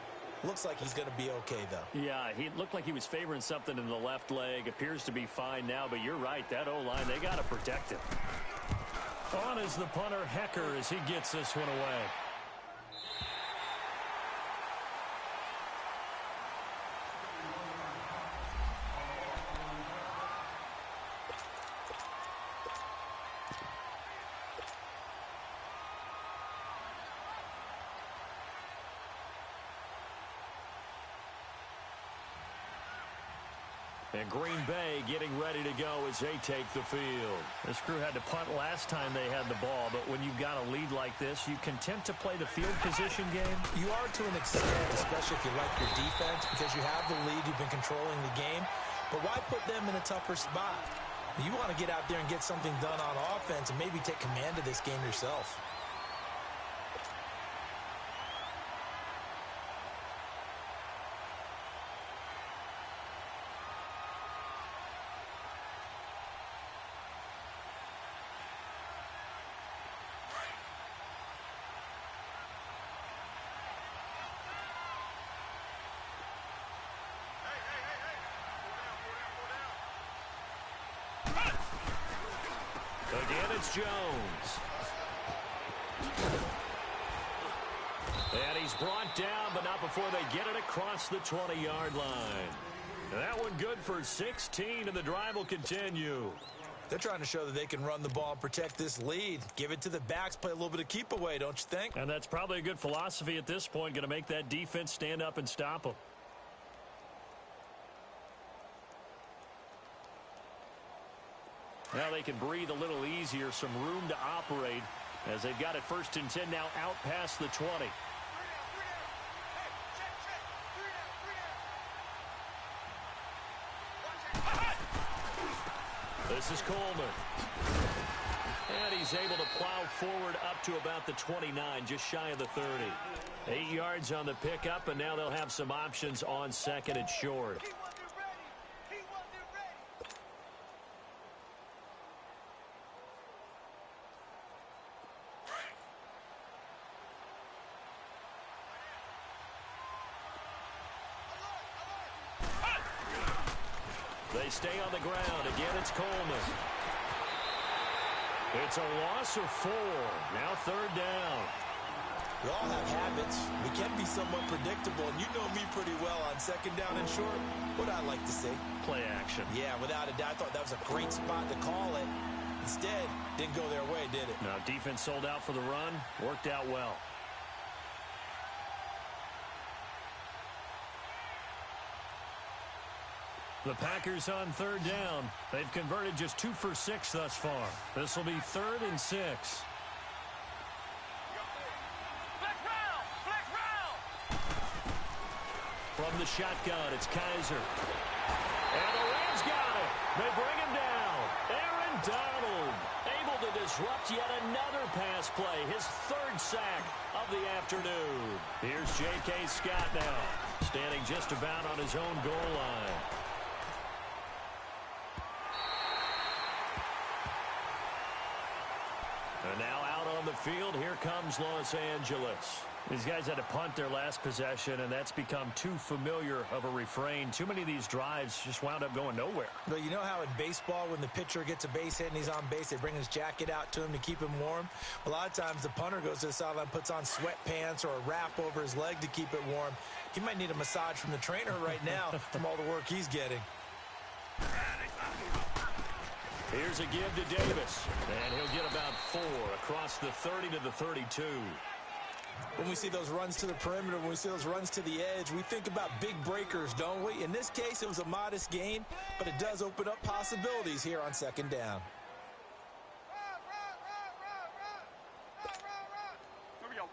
Looks like he's going to be okay, though. Yeah, he looked like he was favoring something in the left leg. Appears to be fine now, but you're right. That O-line, they got to protect him. On is the punter, Hecker, as he gets this one away. And Green Bay getting ready to go as they take the field. This crew had to punt last time they had the ball, but when you've got a lead like this, you content to play the field position game? You are to an extent, especially if you like your defense, because you have the lead, you've been controlling the game. But why put them in a tougher spot? You want to get out there and get something done on offense and maybe take command of this game yourself. Again, it's Jones. And he's brought down, but not before they get it across the 20-yard line. That one good for 16, and the drive will continue. They're trying to show that they can run the ball and protect this lead. Give it to the backs, play a little bit of keep away, don't you think? And that's probably a good philosophy at this point, going to make that defense stand up and stop them. Now they can breathe a little easier, some room to operate as they've got it 1st and 10 now out past the 20. This is Coleman. And he's able to plow forward up to about the 29, just shy of the 30. 8 yards on the pickup, and now they'll have some options on 2nd and short. They stay on the ground. Again, it's Coleman. It's a loss of 4. Now 3rd down. We all have habits. We can be somewhat predictable, and you know me pretty well on 2nd down and short. What I like to see? Play action. Yeah, without a doubt. I thought that was a great spot to call it. Instead, didn't go their way, did it? No, defense sold out for the run. Worked out well. The Packers on 3rd down. They've converted just 2 for 6 thus far. This will be 3rd and 6. From the shotgun, it's Kaiser. And the Rams got it. They bring him down. Aaron Donald able to disrupt yet another pass play. His 3rd sack of the afternoon. Here's J.K. Scott now, standing just about on his own goal line. And now out on the field, here comes Los Angeles. These guys had to punt their last possession, and that's become too familiar of a refrain. Too many of these drives just wound up going nowhere. But you know how in baseball, when the pitcher gets a base hit and he's on base, they bring his jacket out to him to keep him warm? A lot of times the punter goes to the sideline, puts on sweatpants or a wrap over his leg to keep it warm. He might need a massage from the trainer right now from all the work he's getting. Here's a give to Davis, and he'll get about 4 across the 30 to the 32. When we see those runs to the perimeter, when we see those runs to the edge, we think about big breakers, don't we? In this case, it was a modest gain, but it does open up possibilities here on 2nd down. Here we go.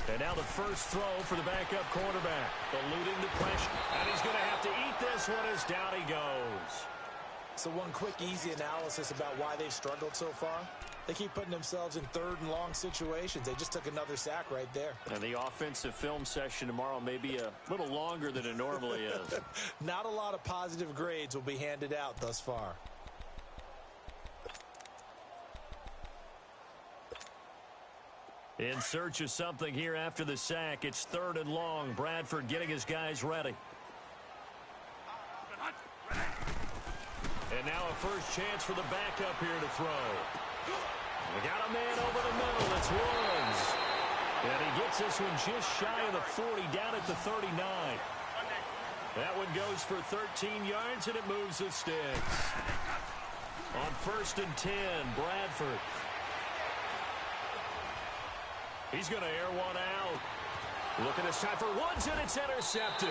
And now the first throw for the backup quarterback, eluding the pressure. And he's going to have to eat this one as down he goes. So one quick, easy analysis about why they've struggled so far. They keep putting themselves in 3rd and long situations. They just took another sack right there. And the offensive film session tomorrow may be a little longer than it normally is. Not a lot of positive grades will be handed out thus far. In search of something here after the sack. It's 3rd and long. Bradford getting his guys ready. And now a first chance for the backup here to throw. We got a man over the middle. It's Woods. And he gets this one just shy of the 40, down at the 39. That one goes for 13 yards, and it moves the sticks. On 1st and 10, Bradford. He's going to air one out. Looking this time for Woods, and it's intercepted.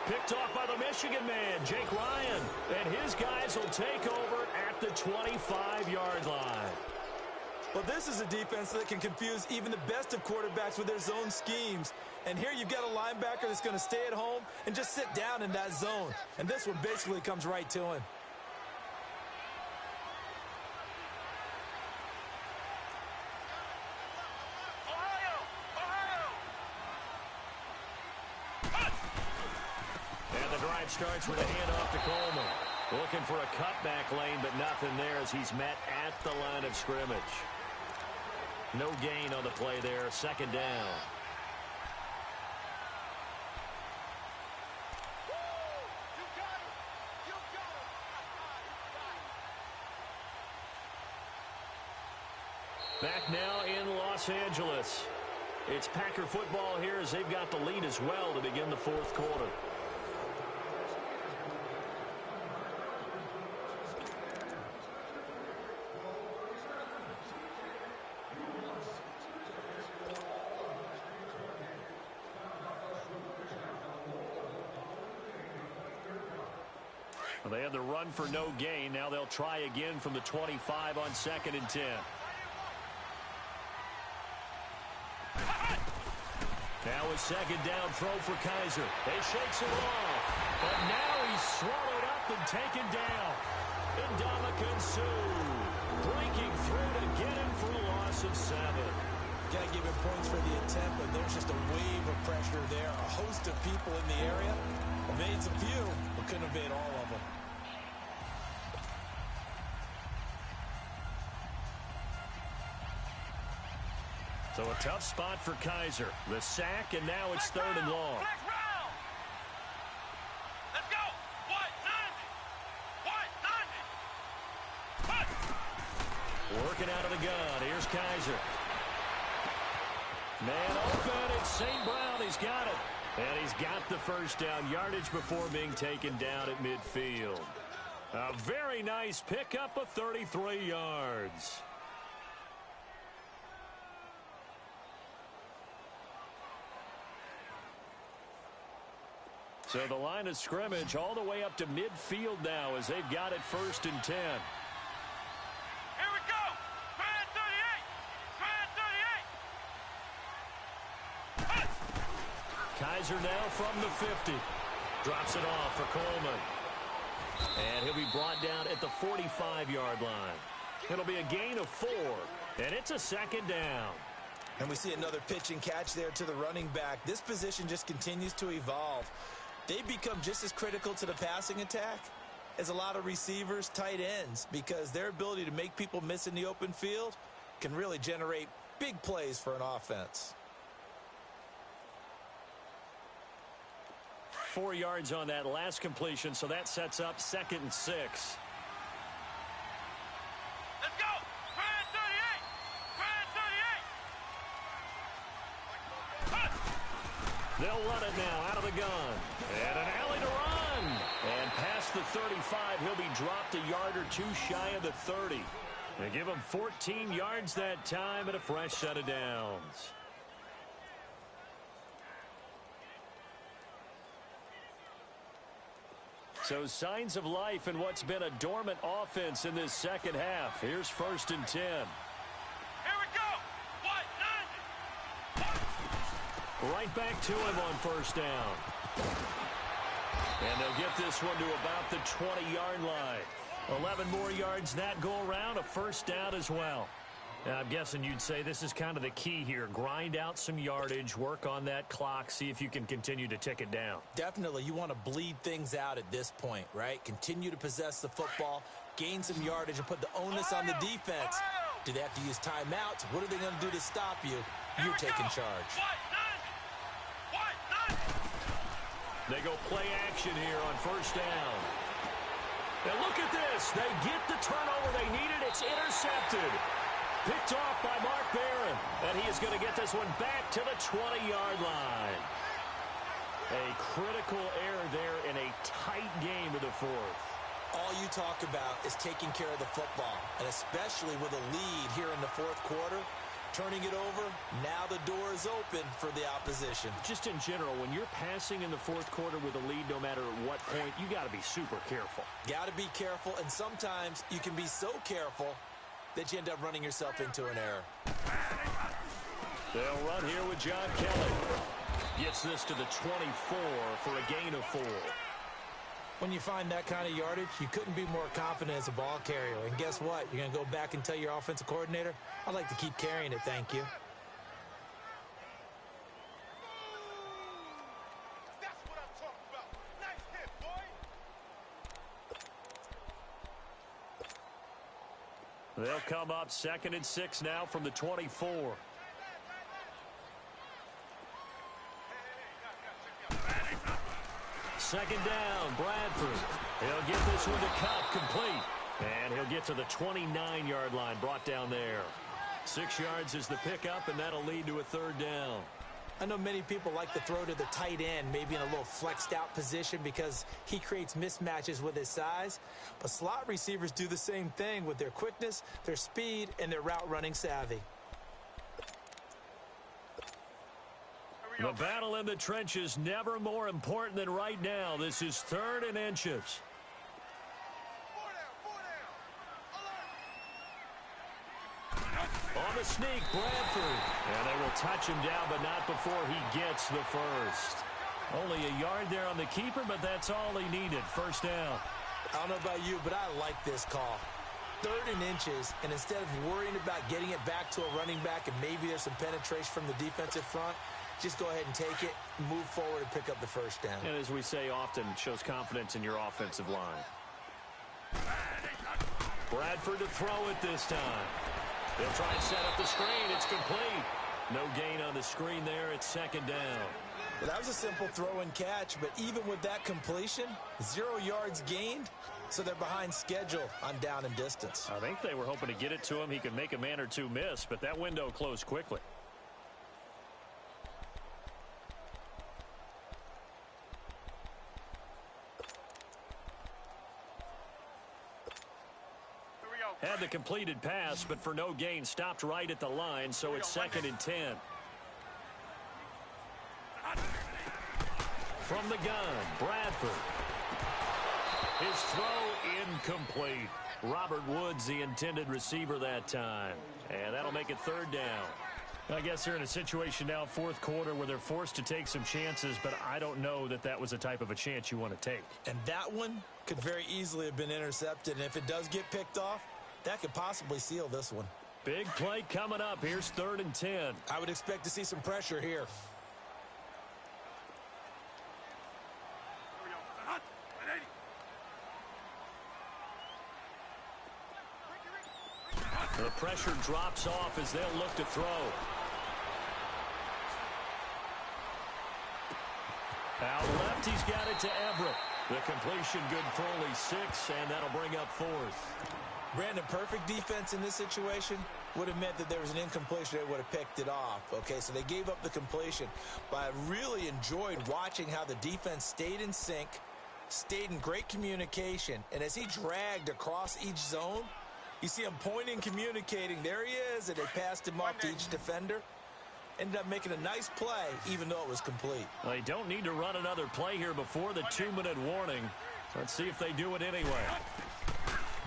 Picked off by the Michigan man, Jake Ryan. And his guys will take over at the 25-yard line. Well, this is a defense that can confuse even the best of quarterbacks with their zone schemes. And here you've got a linebacker that's going to stay at home and just sit down in that zone. And this one basically comes right to him. And the drive starts with a handoff to Coleman. Looking for a cutback lane, but nothing there as he's met at the line of scrimmage. No gain on the play there. Second down. Back now in Los Angeles. It's Packer football here as they've got the lead as well to begin the fourth quarter. Well, they had the run for no gain. Now they'll try again from the 25 on 2nd and 10. Now a second down throw for Kaiser. They shakes it off. But now he's swallowed up and taken down. Ndamukong Suh breaking through to get him for a loss of 7. Got to give him points for the attempt, but there's just a wave of pressure there. A host of people in the area. Evades a few, but couldn't evade all of them. So a tough spot for Kaiser. The sack, and now it's third and long. Let's go. What? 90. Working out of the gun. Here's Kaiser. Man open. It's St. Brown. He's got it. And he's got the first down. Yardage before being taken down at midfield. A very nice pickup of 33 yards. So the line of scrimmage all the way up to midfield now as they've got it 1st and 10. Here we go. Try 38. Kaiser now from the 50. Drops it off for Coleman. And he'll be brought down at the 45-yard line. It'll be a gain of 4. And it's a second down. And we see another pitch and catch there to the running back. This position just continues to evolve. They become just as critical to the passing attack as a lot of receivers, tight ends, because their ability to make people miss in the open field can really generate big plays for an offense. 4 yards on that last completion, so that sets up 2nd and 6. Let's go. Try 38. They'll run it now out of the gun. And an alley to run. And past the 35, he'll be dropped a yard or two shy of the 30. They give him 14 yards that time and a fresh set of downs. So signs of life in what's been a dormant offense in this second half. Here's 1st and 10. Here we go. What? 90. Right back to him on 1st down. And they'll get this one to about the 20-yard line. 11 more yards that go around, a 1st down as well. I'm guessing you'd say this is kind of the key here. Grind out some yardage, work on that clock, see if you can continue to tick it down. Definitely, you want to bleed things out at this point, right? Continue to possess the football, gain some yardage, and put the onus on the defense. Do they have to use timeouts? What are they going to do to stop you? You're taking charge. They go play action here on 1st down. And look at this. They get the turnover they needed. It's intercepted. Picked off by Mark Barron. And he is going to get this one back to the 20-yard line. A critical error there in a tight game of the 4th. All you talk about is taking care of the football, and especially with a lead here in the 4th quarter. Turning it over, now the door is open for the opposition. Just in general, when you're passing in the 4th quarter with a lead, no matter at what point, you got to be super careful. Got to be careful, and sometimes you can be so careful that you end up running yourself into an error. They'll run here with John Kelly. Gets this to the 24 for a gain of 4. When you find that kind of yardage, you couldn't be more confident as a ball carrier. And guess what? You're going to go back and tell your offensive coordinator, I'd like to keep carrying it, thank you. That's what I'm talking about. Nice hit, boy. They'll come up 2nd and 6 now from the 24. Second down, Bradford. He'll get this one to Cup, complete. And he'll get to the 29-yard line, brought down there. 6 yards is the pickup, and that'll lead to a 3rd down. I know many people like to throw to the tight end, maybe in a little flexed out position because he creates mismatches with his size. But slot receivers do the same thing with their quickness, their speed, and their route running savvy. The battle in the trenches never more important than right now. This is 3rd and inches. On the sneak, Bradford. And they will touch him down, but not before he gets the first. Only a yard there on the keeper, but that's all he needed. 1st down. I don't know about you, but I like this call. 3rd and inches, and instead of worrying about getting it back to a running back and maybe there's some penetration from the defensive front, just go ahead and take it, move forward, and pick up the 1st down. And as we say often, it shows confidence in your offensive line. Bradford to throw it this time. They'll try and set up the screen. It's complete. No gain on the screen there. It's 2nd down. Well, that was a simple throw and catch, but even with that completion, 0 yards gained, so they're behind schedule on down and distance. I think they were hoping to get it to him. He could make a man or two miss, but that window closed quickly. Had the completed pass, but for no gain, stopped right at the line, so it's 2nd and 10. From the gun, Bradford. His throw incomplete. Robert Woods, the intended receiver that time. And that'll make it 3rd down. I guess they're in a situation now, 4th quarter, where they're forced to take some chances, but I don't know that that was the type of a chance you want to take. And that one could very easily have been intercepted, and if it does get picked off, that could possibly seal this one. Big play coming up. Here's 3rd and 10. I would expect to see some pressure here. The pressure drops off as they'll look to throw. Out left, he's got it to Everett. The completion good for only 6, and that'll bring up 4th. Brandon, perfect defense in this situation would have meant that there was an incompletion. They would have picked it off. Okay, so they gave up the completion. But I really enjoyed watching how the defense stayed in sync, stayed in great communication. And as he dragged across each zone, you see him pointing, communicating. There he is, and they passed him off to each defender. Ended up making a nice play, even though it was complete. Well, they don't need to run another play here before the 2-minute warning. Let's see if they do it anyway.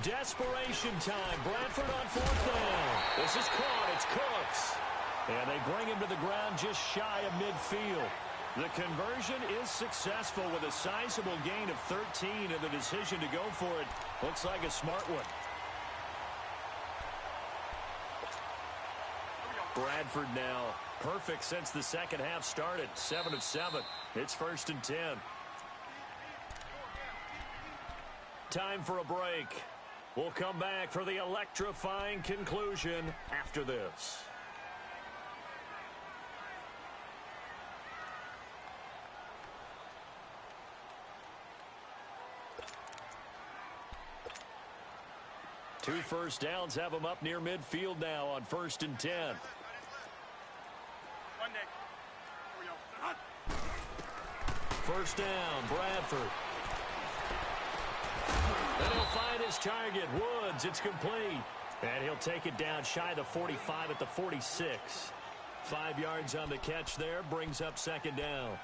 Desperation time. Bradford on 4th down. This is caught. It's Cooks. And they bring him to the ground just shy of midfield. The conversion is successful with a sizable gain of 13, and the decision to go for it looks like a smart one. Bradford now perfect since the 2nd half started. 7 of 7. It's 1st and 10. Time for a break. We'll come back for the electrifying conclusion after this. Two 1st downs have them up near midfield now on 1st and 10. First down, Bradford. And he'll find his target, Woods. It's complete. And he'll take it down shy of the 45 at the 46. 5 yards on the catch there, brings up 2nd down.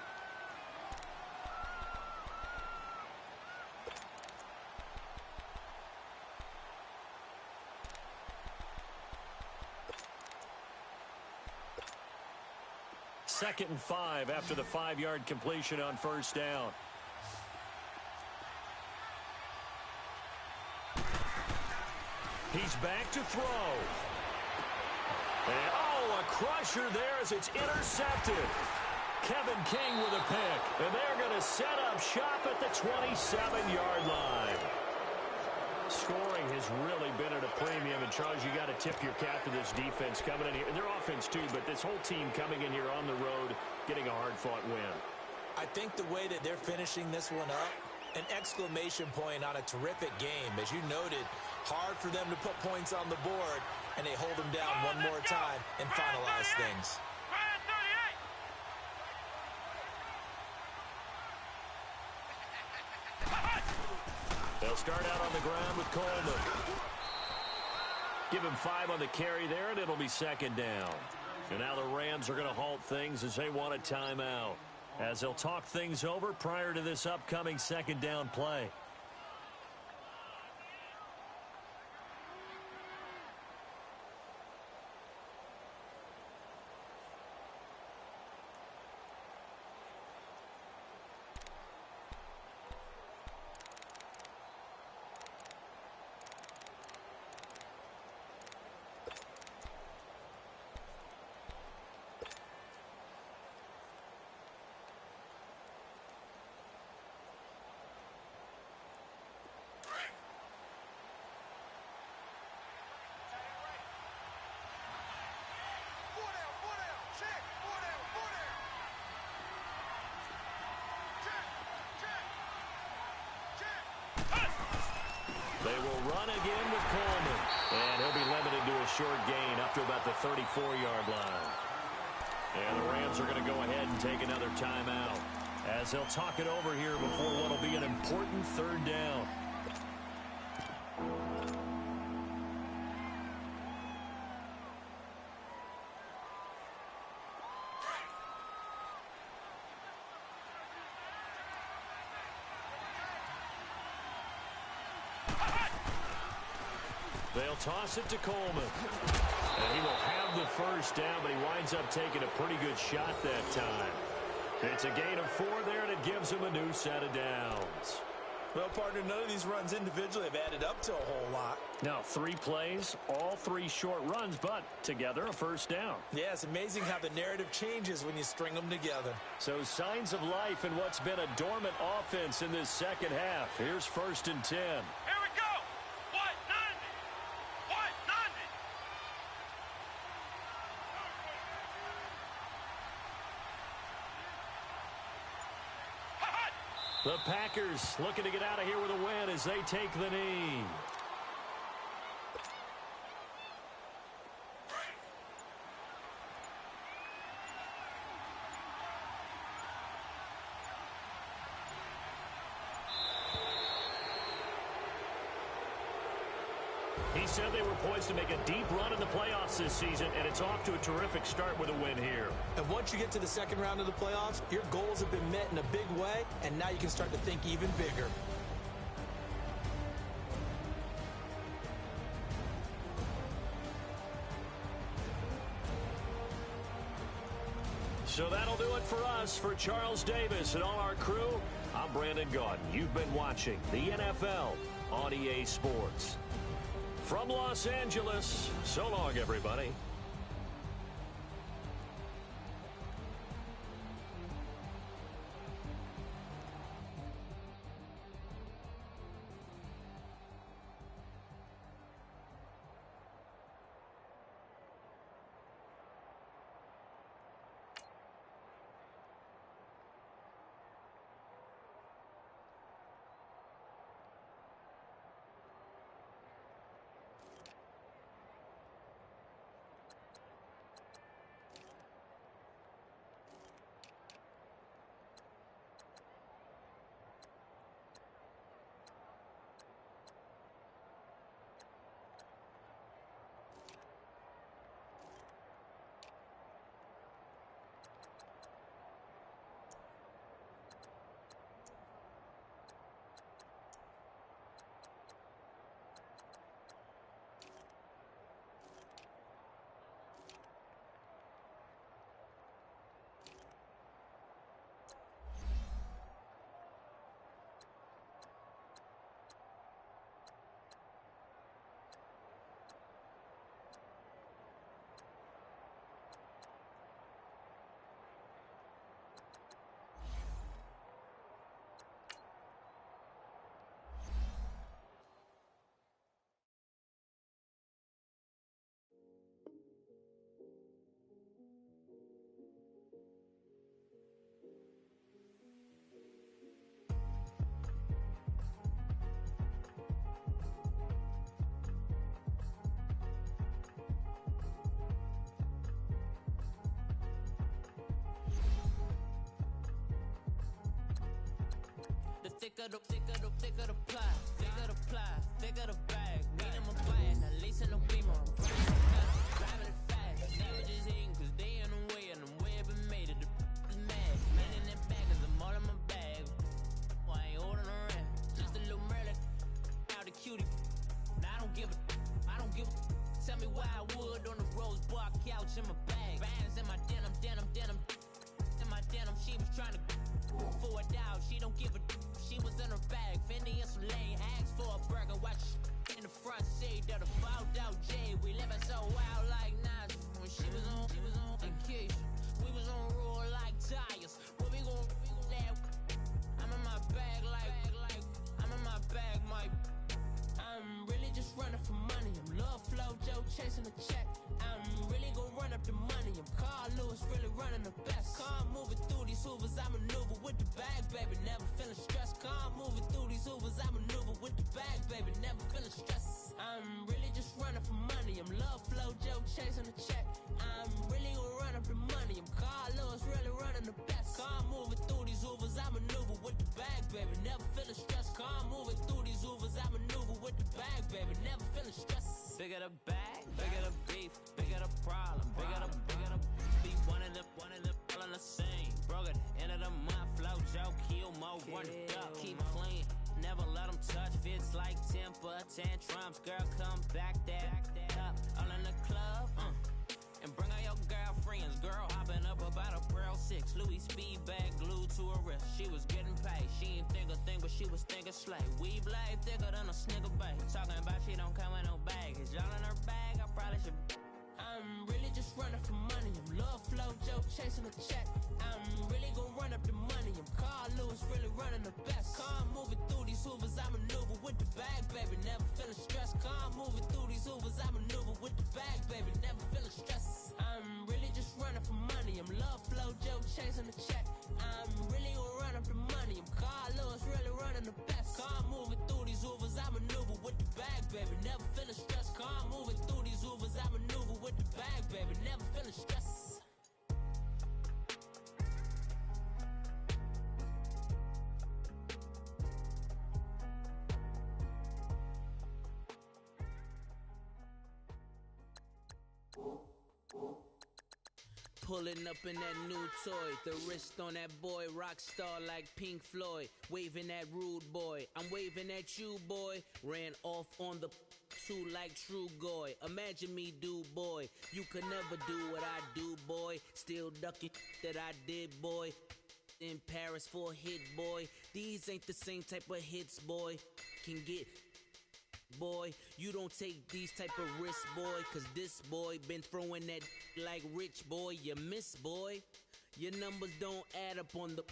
Second and 5 after the 5-yard completion on 1st down. He's back to throw. And, oh, a crusher there as it's intercepted. Kevin King with a pick. And they're going to set up shop at the 27-yard line. scoring has really been at a premium. And, Charles, you got to tip your cap to this defense coming in here. And their offense, too, but this whole team coming in here on the road, getting a hard-fought win. I think the way that they're finishing this one up, an exclamation point on a terrific game. As you noted, hard for them to put points on the board, and they hold them down one more time and finalize things. They'll start out on the ground with Coleman. Give him 5 on the carry there, and it'll be second down. And now the Rams are going to halt things as they want a timeout, as they'll talk things over prior to this upcoming second down play. They will run again with Coleman. And he'll be limited to a short gain up to about the 34-yard line. And the Rams are going to go ahead and take another timeout, as they'll talk it over here before what will be an important third down. They'll toss it to Coleman. And he will have the first down, but he winds up taking a pretty good shot that time. It's a gain of 4 there, and it gives him a new set of downs. Well, partner, none of these runs individually have added up to a whole lot. Now, 3 plays, all 3 short runs, but together a first down. Yeah, it's amazing how the narrative changes when you string them together. So signs of life in what's been a dormant offense in this second half. Here's 1st and 10. Here we go. What? 90. What? 90. The Packers looking to get out of here with a win as they take the knee. He said they were poised to make a deep run in the playoffs this season, and it's off to a terrific start with a win here. And once you get to the second round of the playoffs, your goals have been met in a big way, and now you can start to think even bigger. So that'll do it for us. For Charles Davis and all our crew, I'm Brandon Gaudin. You've been watching the NFL on EA Sports. From Los Angeles, so long, everybody. thicker the pie, thicker the bag. Need them a bag, at least in the beamer. Driving it fast, never just hating, cause they in the way, and the way I've been made it. The mad, man in that bag, cause I'm all in my bag. I ain't holding around, just a little Merlin. Out the cutie. Now I don't give a. Tell me why I would on the rose bar couch in my bag. Bands in my denim. In my denim, she was trying to for a doubt. She don't give a. She was in her bag. Fendi and some lane. Asked for a burger. Watch in the front seat of the fouled out J. We living so wild like Nas. When she was on vacation. We was on roll like tires. What we gon' let? I'm in my bag like I'm in my bag, Mike. I'm really just running for money. I'm love flow, Joe chasing the check. I'm really gonna run up the money. I'm Carl Lewis, really running the best. Car moving through these Hoovers, I maneuver with the bag, baby. Never feeling stressed. Car moving through these Hoovers, I maneuver with the bag, baby. Never feeling stressed. I'm really just running for money. I'm love flow, Joe chasing the check. I'm really gonna run up the money. I'm Carl Lewis, really running the best. Car moving through these Hoovers, I maneuver with the bag, baby. Never feeling stressed. Car moving through these Hoovers, I maneuver with the bag, baby. Never feeling stressed. Bigger the bag, bigger the beef, bigger the problem, bigger the be one of the all in the same. Broke at the end of the month, flow Joe, kill mo, run it up, keep clean. Never let them touch, fits like temper tantrums. Girl, come back that up, all in the club, and bring all your girlfriends. Girl hopping up about a Pearl 6, Louis speed bag glued to her wrist. She was getting paid, she ain't think a thing, but she was thinking slay. We blade thicker than a snicker bag. Talking about she don't come with no baggage. Y'all in her bag, I probably should. I'm really just running for money. I'm love flow, Joe chasing a check. I'm really gonna run up the money. I'm Carl Lewis, really running the best. Car moving through these Hoovers, I maneuver with the bag, baby. Never feeling stressed. Car moving through these Hoovers, I maneuver with the bag, baby. Never feeling stressed. I'm really just running for money. I'm love flow, Joe chasing the check. I'm really gonna run up the money. I'm Carl Lewis, really running the best. Car moving through these Hoovers, I maneuver with the bag, baby. Never feeling stressed. Car moving through these Hoovers, I maneuver with the bag, baby. Never feeling stressed. Pulling up in that new toy, the wrist on that boy, rock star like Pink Floyd, waving that rude boy, I'm waving at you boy, ran off on the two like True Goy, imagine me do boy, you could never do what I do boy, still ducking that I did boy, in Paris for a hit boy, these ain't the same type of hits boy, can get boy, you don't take these type of risks, boy, cause this boy been throwing that like rich boy, you miss, boy. Your numbers don't add up on the,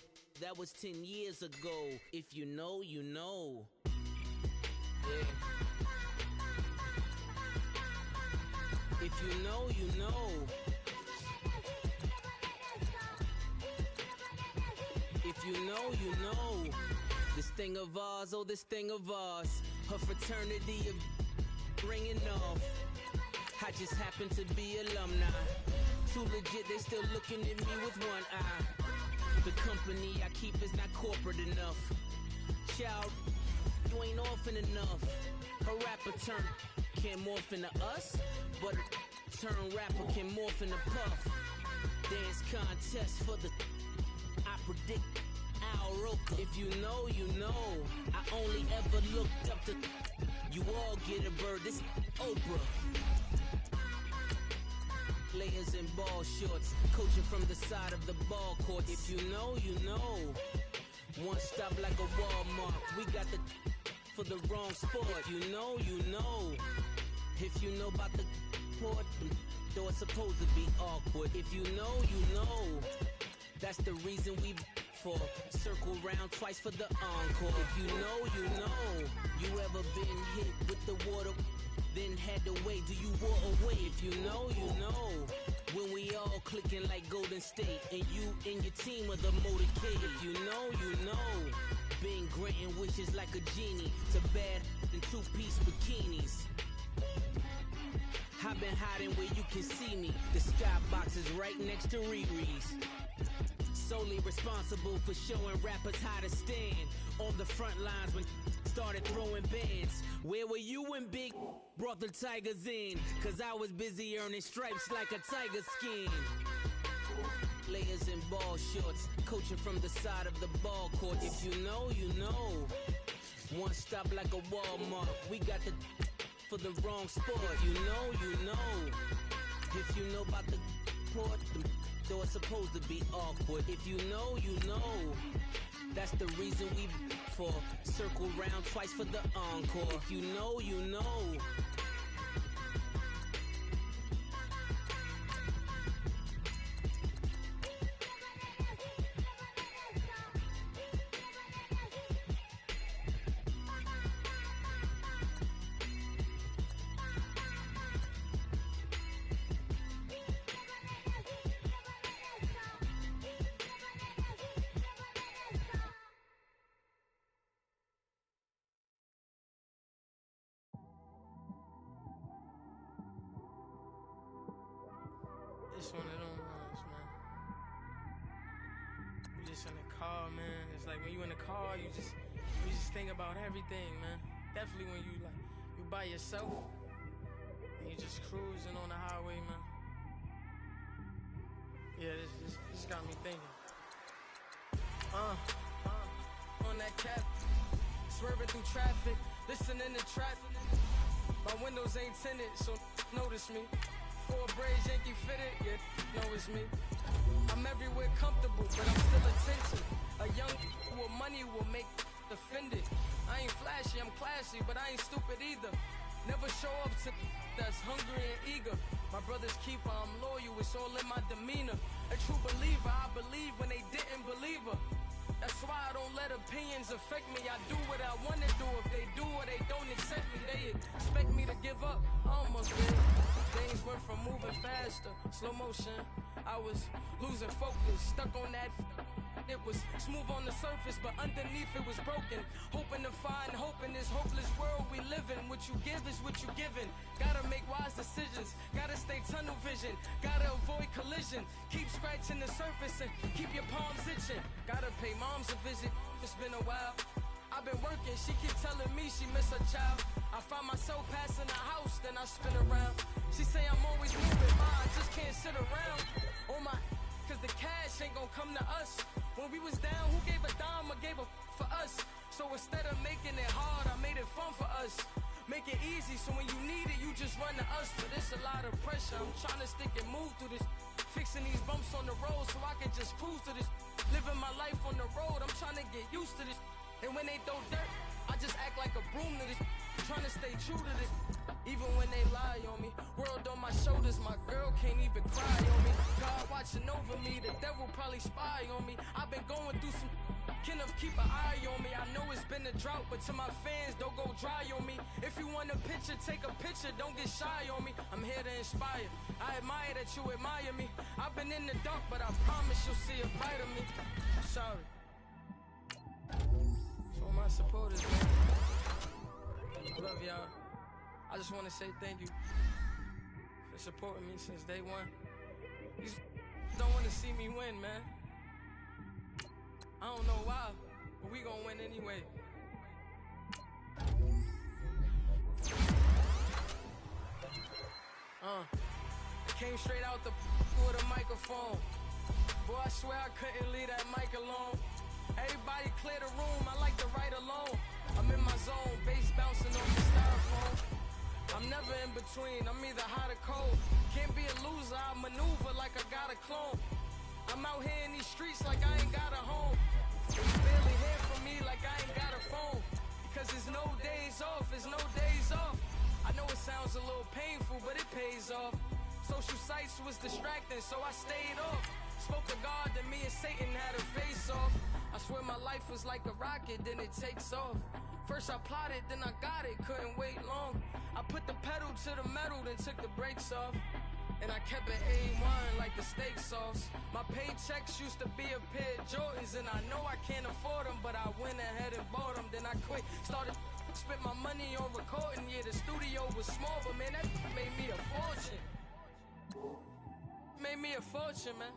that was 10 years ago. If you know, you know. Yeah. If you know, you know. If you know, you know. This thing of ours, oh, this thing of ours. Her fraternity of ringing off. I just happen to be alumni. Too legit, they still looking at me with one eye. The company I keep is not corporate enough. Child, you ain't orphan enough. A rapper turn can't morph into us, but a turn rapper can morph into Puff. Dance contest for the, I predict Al Roker. If you know, you know. I only ever looked up to, you all get a bird, this Oprah. Layers in ball shorts, coaching from the side of the ball court. If you know, you know. One stop like a Walmart. We got the for the wrong sport. You know, you know. If you know about the port, though it's supposed to be awkward. If you know, you know. That's the reason we for circle round twice for the encore. If you know, you know. You ever been hit with the water? Then had to wait, do you walk away? If you know, you know. When we all clicking like Golden State, and you and your team are the motorcade. If you know, you know. Been granting wishes like a genie to bad in two-piece bikinis. I've been hiding where you can see me. The skybox is right next to Riri's. solely responsible for showing rappers how to stand on the front lines when started throwing bands. Where were you when Big brought the Tigers in? Cause I was busy earning stripes like a tiger skin. Layers and ball shorts, coaching from the side of the ball court. If you know, you know. One stop like a Walmart. We got the for the wrong sport. You know. If you know about the port, the door's supposed to be awkward. If you know, you know. That's the reason we for circle round twice for the encore. If you know, you know. It's one of them ones, man. You just in the car, man. It's like when you in the car, you just think about everything, man. Definitely when you by yourself and you just cruising on the highway, man. Yeah, this got me thinking. On that cap, swerving through traffic, listening to traffic. My windows ain't tinted, so notice me. Four braids, Yankee fitted, yeah, know it's me. I'm everywhere comfortable, but I'm still attentive. A young with money will make offended. I ain't flashy, I'm classy, but I ain't stupid either. Never show up to that's hungry and eager. My brother's keeper, I'm loyal, it's all in my demeanor. A true believer, I believe when they didn't believe her. That's why I don't let opinions affect me. I do what I want to do. If they do or they don't accept me, they expect me to give up. I almost did. Things went from moving faster, slow motion. I was losing focus, stuck on that. It was smooth on the surface, but underneath it was broken. Hoping to find hope in this hopeless world we live in. What you give is what you given. Gotta make wise decisions. Gotta stay tunnel vision. Gotta avoid collision. Keep scratching the surface and keep your palms itching. Gotta pay moms a visit. It's been a while. I've been working. She keep telling me she miss her child. I find myself passing the house, then I spin around. She say I'm always moving. I just can't sit around. Oh my, cause the cash ain't gonna come to us. When we was down, who gave a dime or gave a for us? So instead of making it hard, I made it fun for us. Make it easy, so when you need it, you just run to us. But it's a lot of pressure, I'm trying to stick and move through this. Fixing these bumps on the road so I can just cruise to this. Living my life on the road, I'm trying to get used to this. And when they throw dirt, I just act like a broom to this. Trying to stay true to this. Even when they lie on me. World on my shoulders, my girl can't even cry on me. God watching over me, the devil probably spy on me. I've been going through some can of keep an eye on me. I know it's been a drought, but to my fans, don't go dry on me. If you want a picture, take a picture, don't get shy on me. I'm here to inspire. I admire that you admire me. I've been in the dark, but I promise you'll see a bright of me. I'm sorry. For my supporters, man. I love y'all. I just want to say thank you for supporting me since day one. You don't want to see me win, man. I don't know why, but we gonna win anyway. Came straight out the with a microphone. Boy, I swear I couldn't leave that mic alone. Everybody clear the room, I like to write alone. I'm in my zone, bass bouncing on the styrofoam. I'm never in between, I'm either hot or cold. Can't be a loser, I maneuver like I got a clone. I'm out here in these streets like I ain't got a home. You barely hear from me like I ain't got a phone. Because there's no days off, there's no days off. I know it sounds a little painful, but it pays off. Social sites was distracting, so I stayed off. Spoke to God, then me and Satan had a face off. I swear my life was like a rocket, then it takes off. First I plotted, then I got it, couldn't wait long. I put the pedal to the metal, then took the brakes off. And I kept it A1 like the steak sauce. My paychecks used to be a pair of Jordans, and I know I can't afford them, but I went ahead and bought them. Then I quit, started spent my money on recording. Yeah, the studio was small, but man, that made me a fortune. Made me a fortune, man.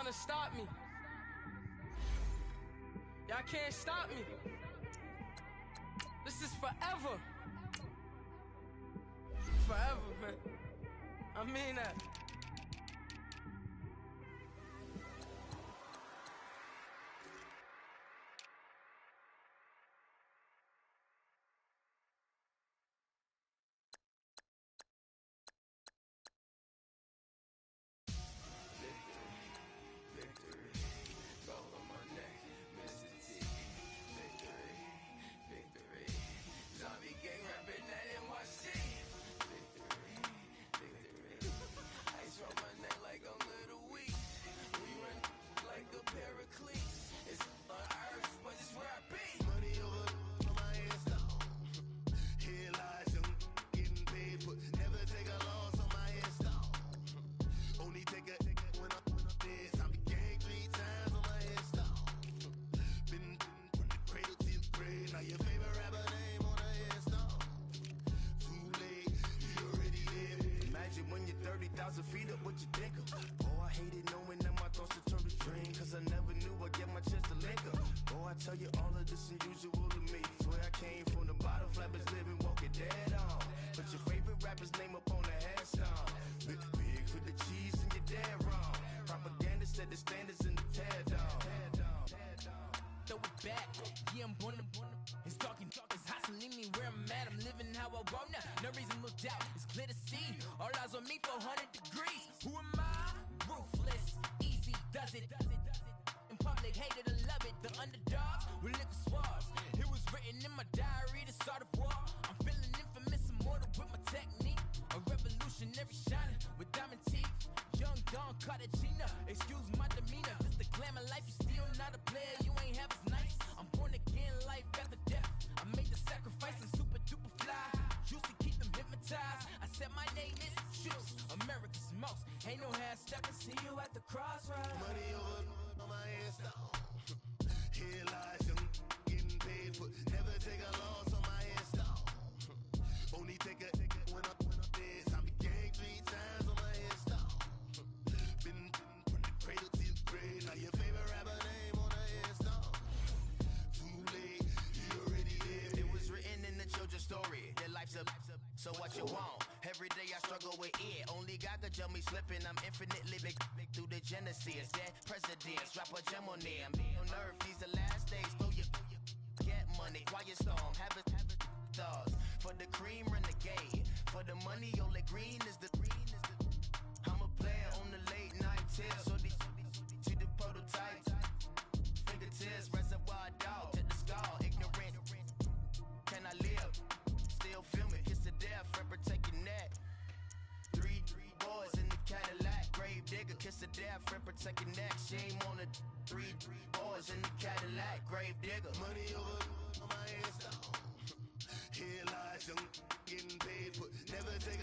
trying to stop me. Y'all can't stop me. This is forever. Forever, man. I mean that. Feet up, what you think of? Oh, I hated knowing that my thoughts would turn to dream, cause I never knew I'd get my chance to link up. Oh, I tell you all of this unusual to me. Swear I came from the bottom, flappers living, walking dead on. Put your favorite rapper's name up on the headstone. Big for the cheese and you're dead wrong. Propaganda set the standards in the tear down. Throw it back, yeah, I'm born to it's talking, it's hot, so leave me where I'm at. I'm living how I want now, no reason to doubt. It's clear to see, all eyes on me, 400 degrees. Who am I? Ruthless, easy does it. In public, hated or love it. The underdogs with liquor swabs. It was written in my diary to start a war. I'm feeling infamous, immortal with my technique. A revolutionary shining with diamond teeth. Young Don Cartagena, excuse my demeanor. This the glamour life, you still not a player, you ain't half as nice. I'm born again, life after death. I made the sacrifice and super duper fly. Used to keep them hypnotized. I said my name is Juice, America's most. Ain't no half stepping, see you at the crossroads. Money over on my headstone. Here lies young, getting paid for. Never take a loss on my headstone. Only take a when I'm dead. I be gang 3 times on my headstone. Been from the cradle to the grave. Now your favorite rapper name on the headstone. Too late, you already lived. It was written in the children's story. Their life's a so what you want? Every day I struggle with it. Only God could tell me slipping. I'm infinitely big through the genesis. Dead presidents, drop a gem on them. On earth, these the last days. Throw your get money, quiet storm. Have it thoughts. For the cream, renegade. For the money, only green is the. I'm a player on the late night till. So these to the prototype. Fingertips, reservoir dog to the skull. Ignorant. Can I live? Still feel me. Kiss the death, forever take your neck. 3 boys in the Cadillac. Grave digger, kiss the death, forever take your neck. Shame on the 3 boys in the Cadillac. Grave digger. Money over on my headstone. Here lies young, getting paid for. Never take a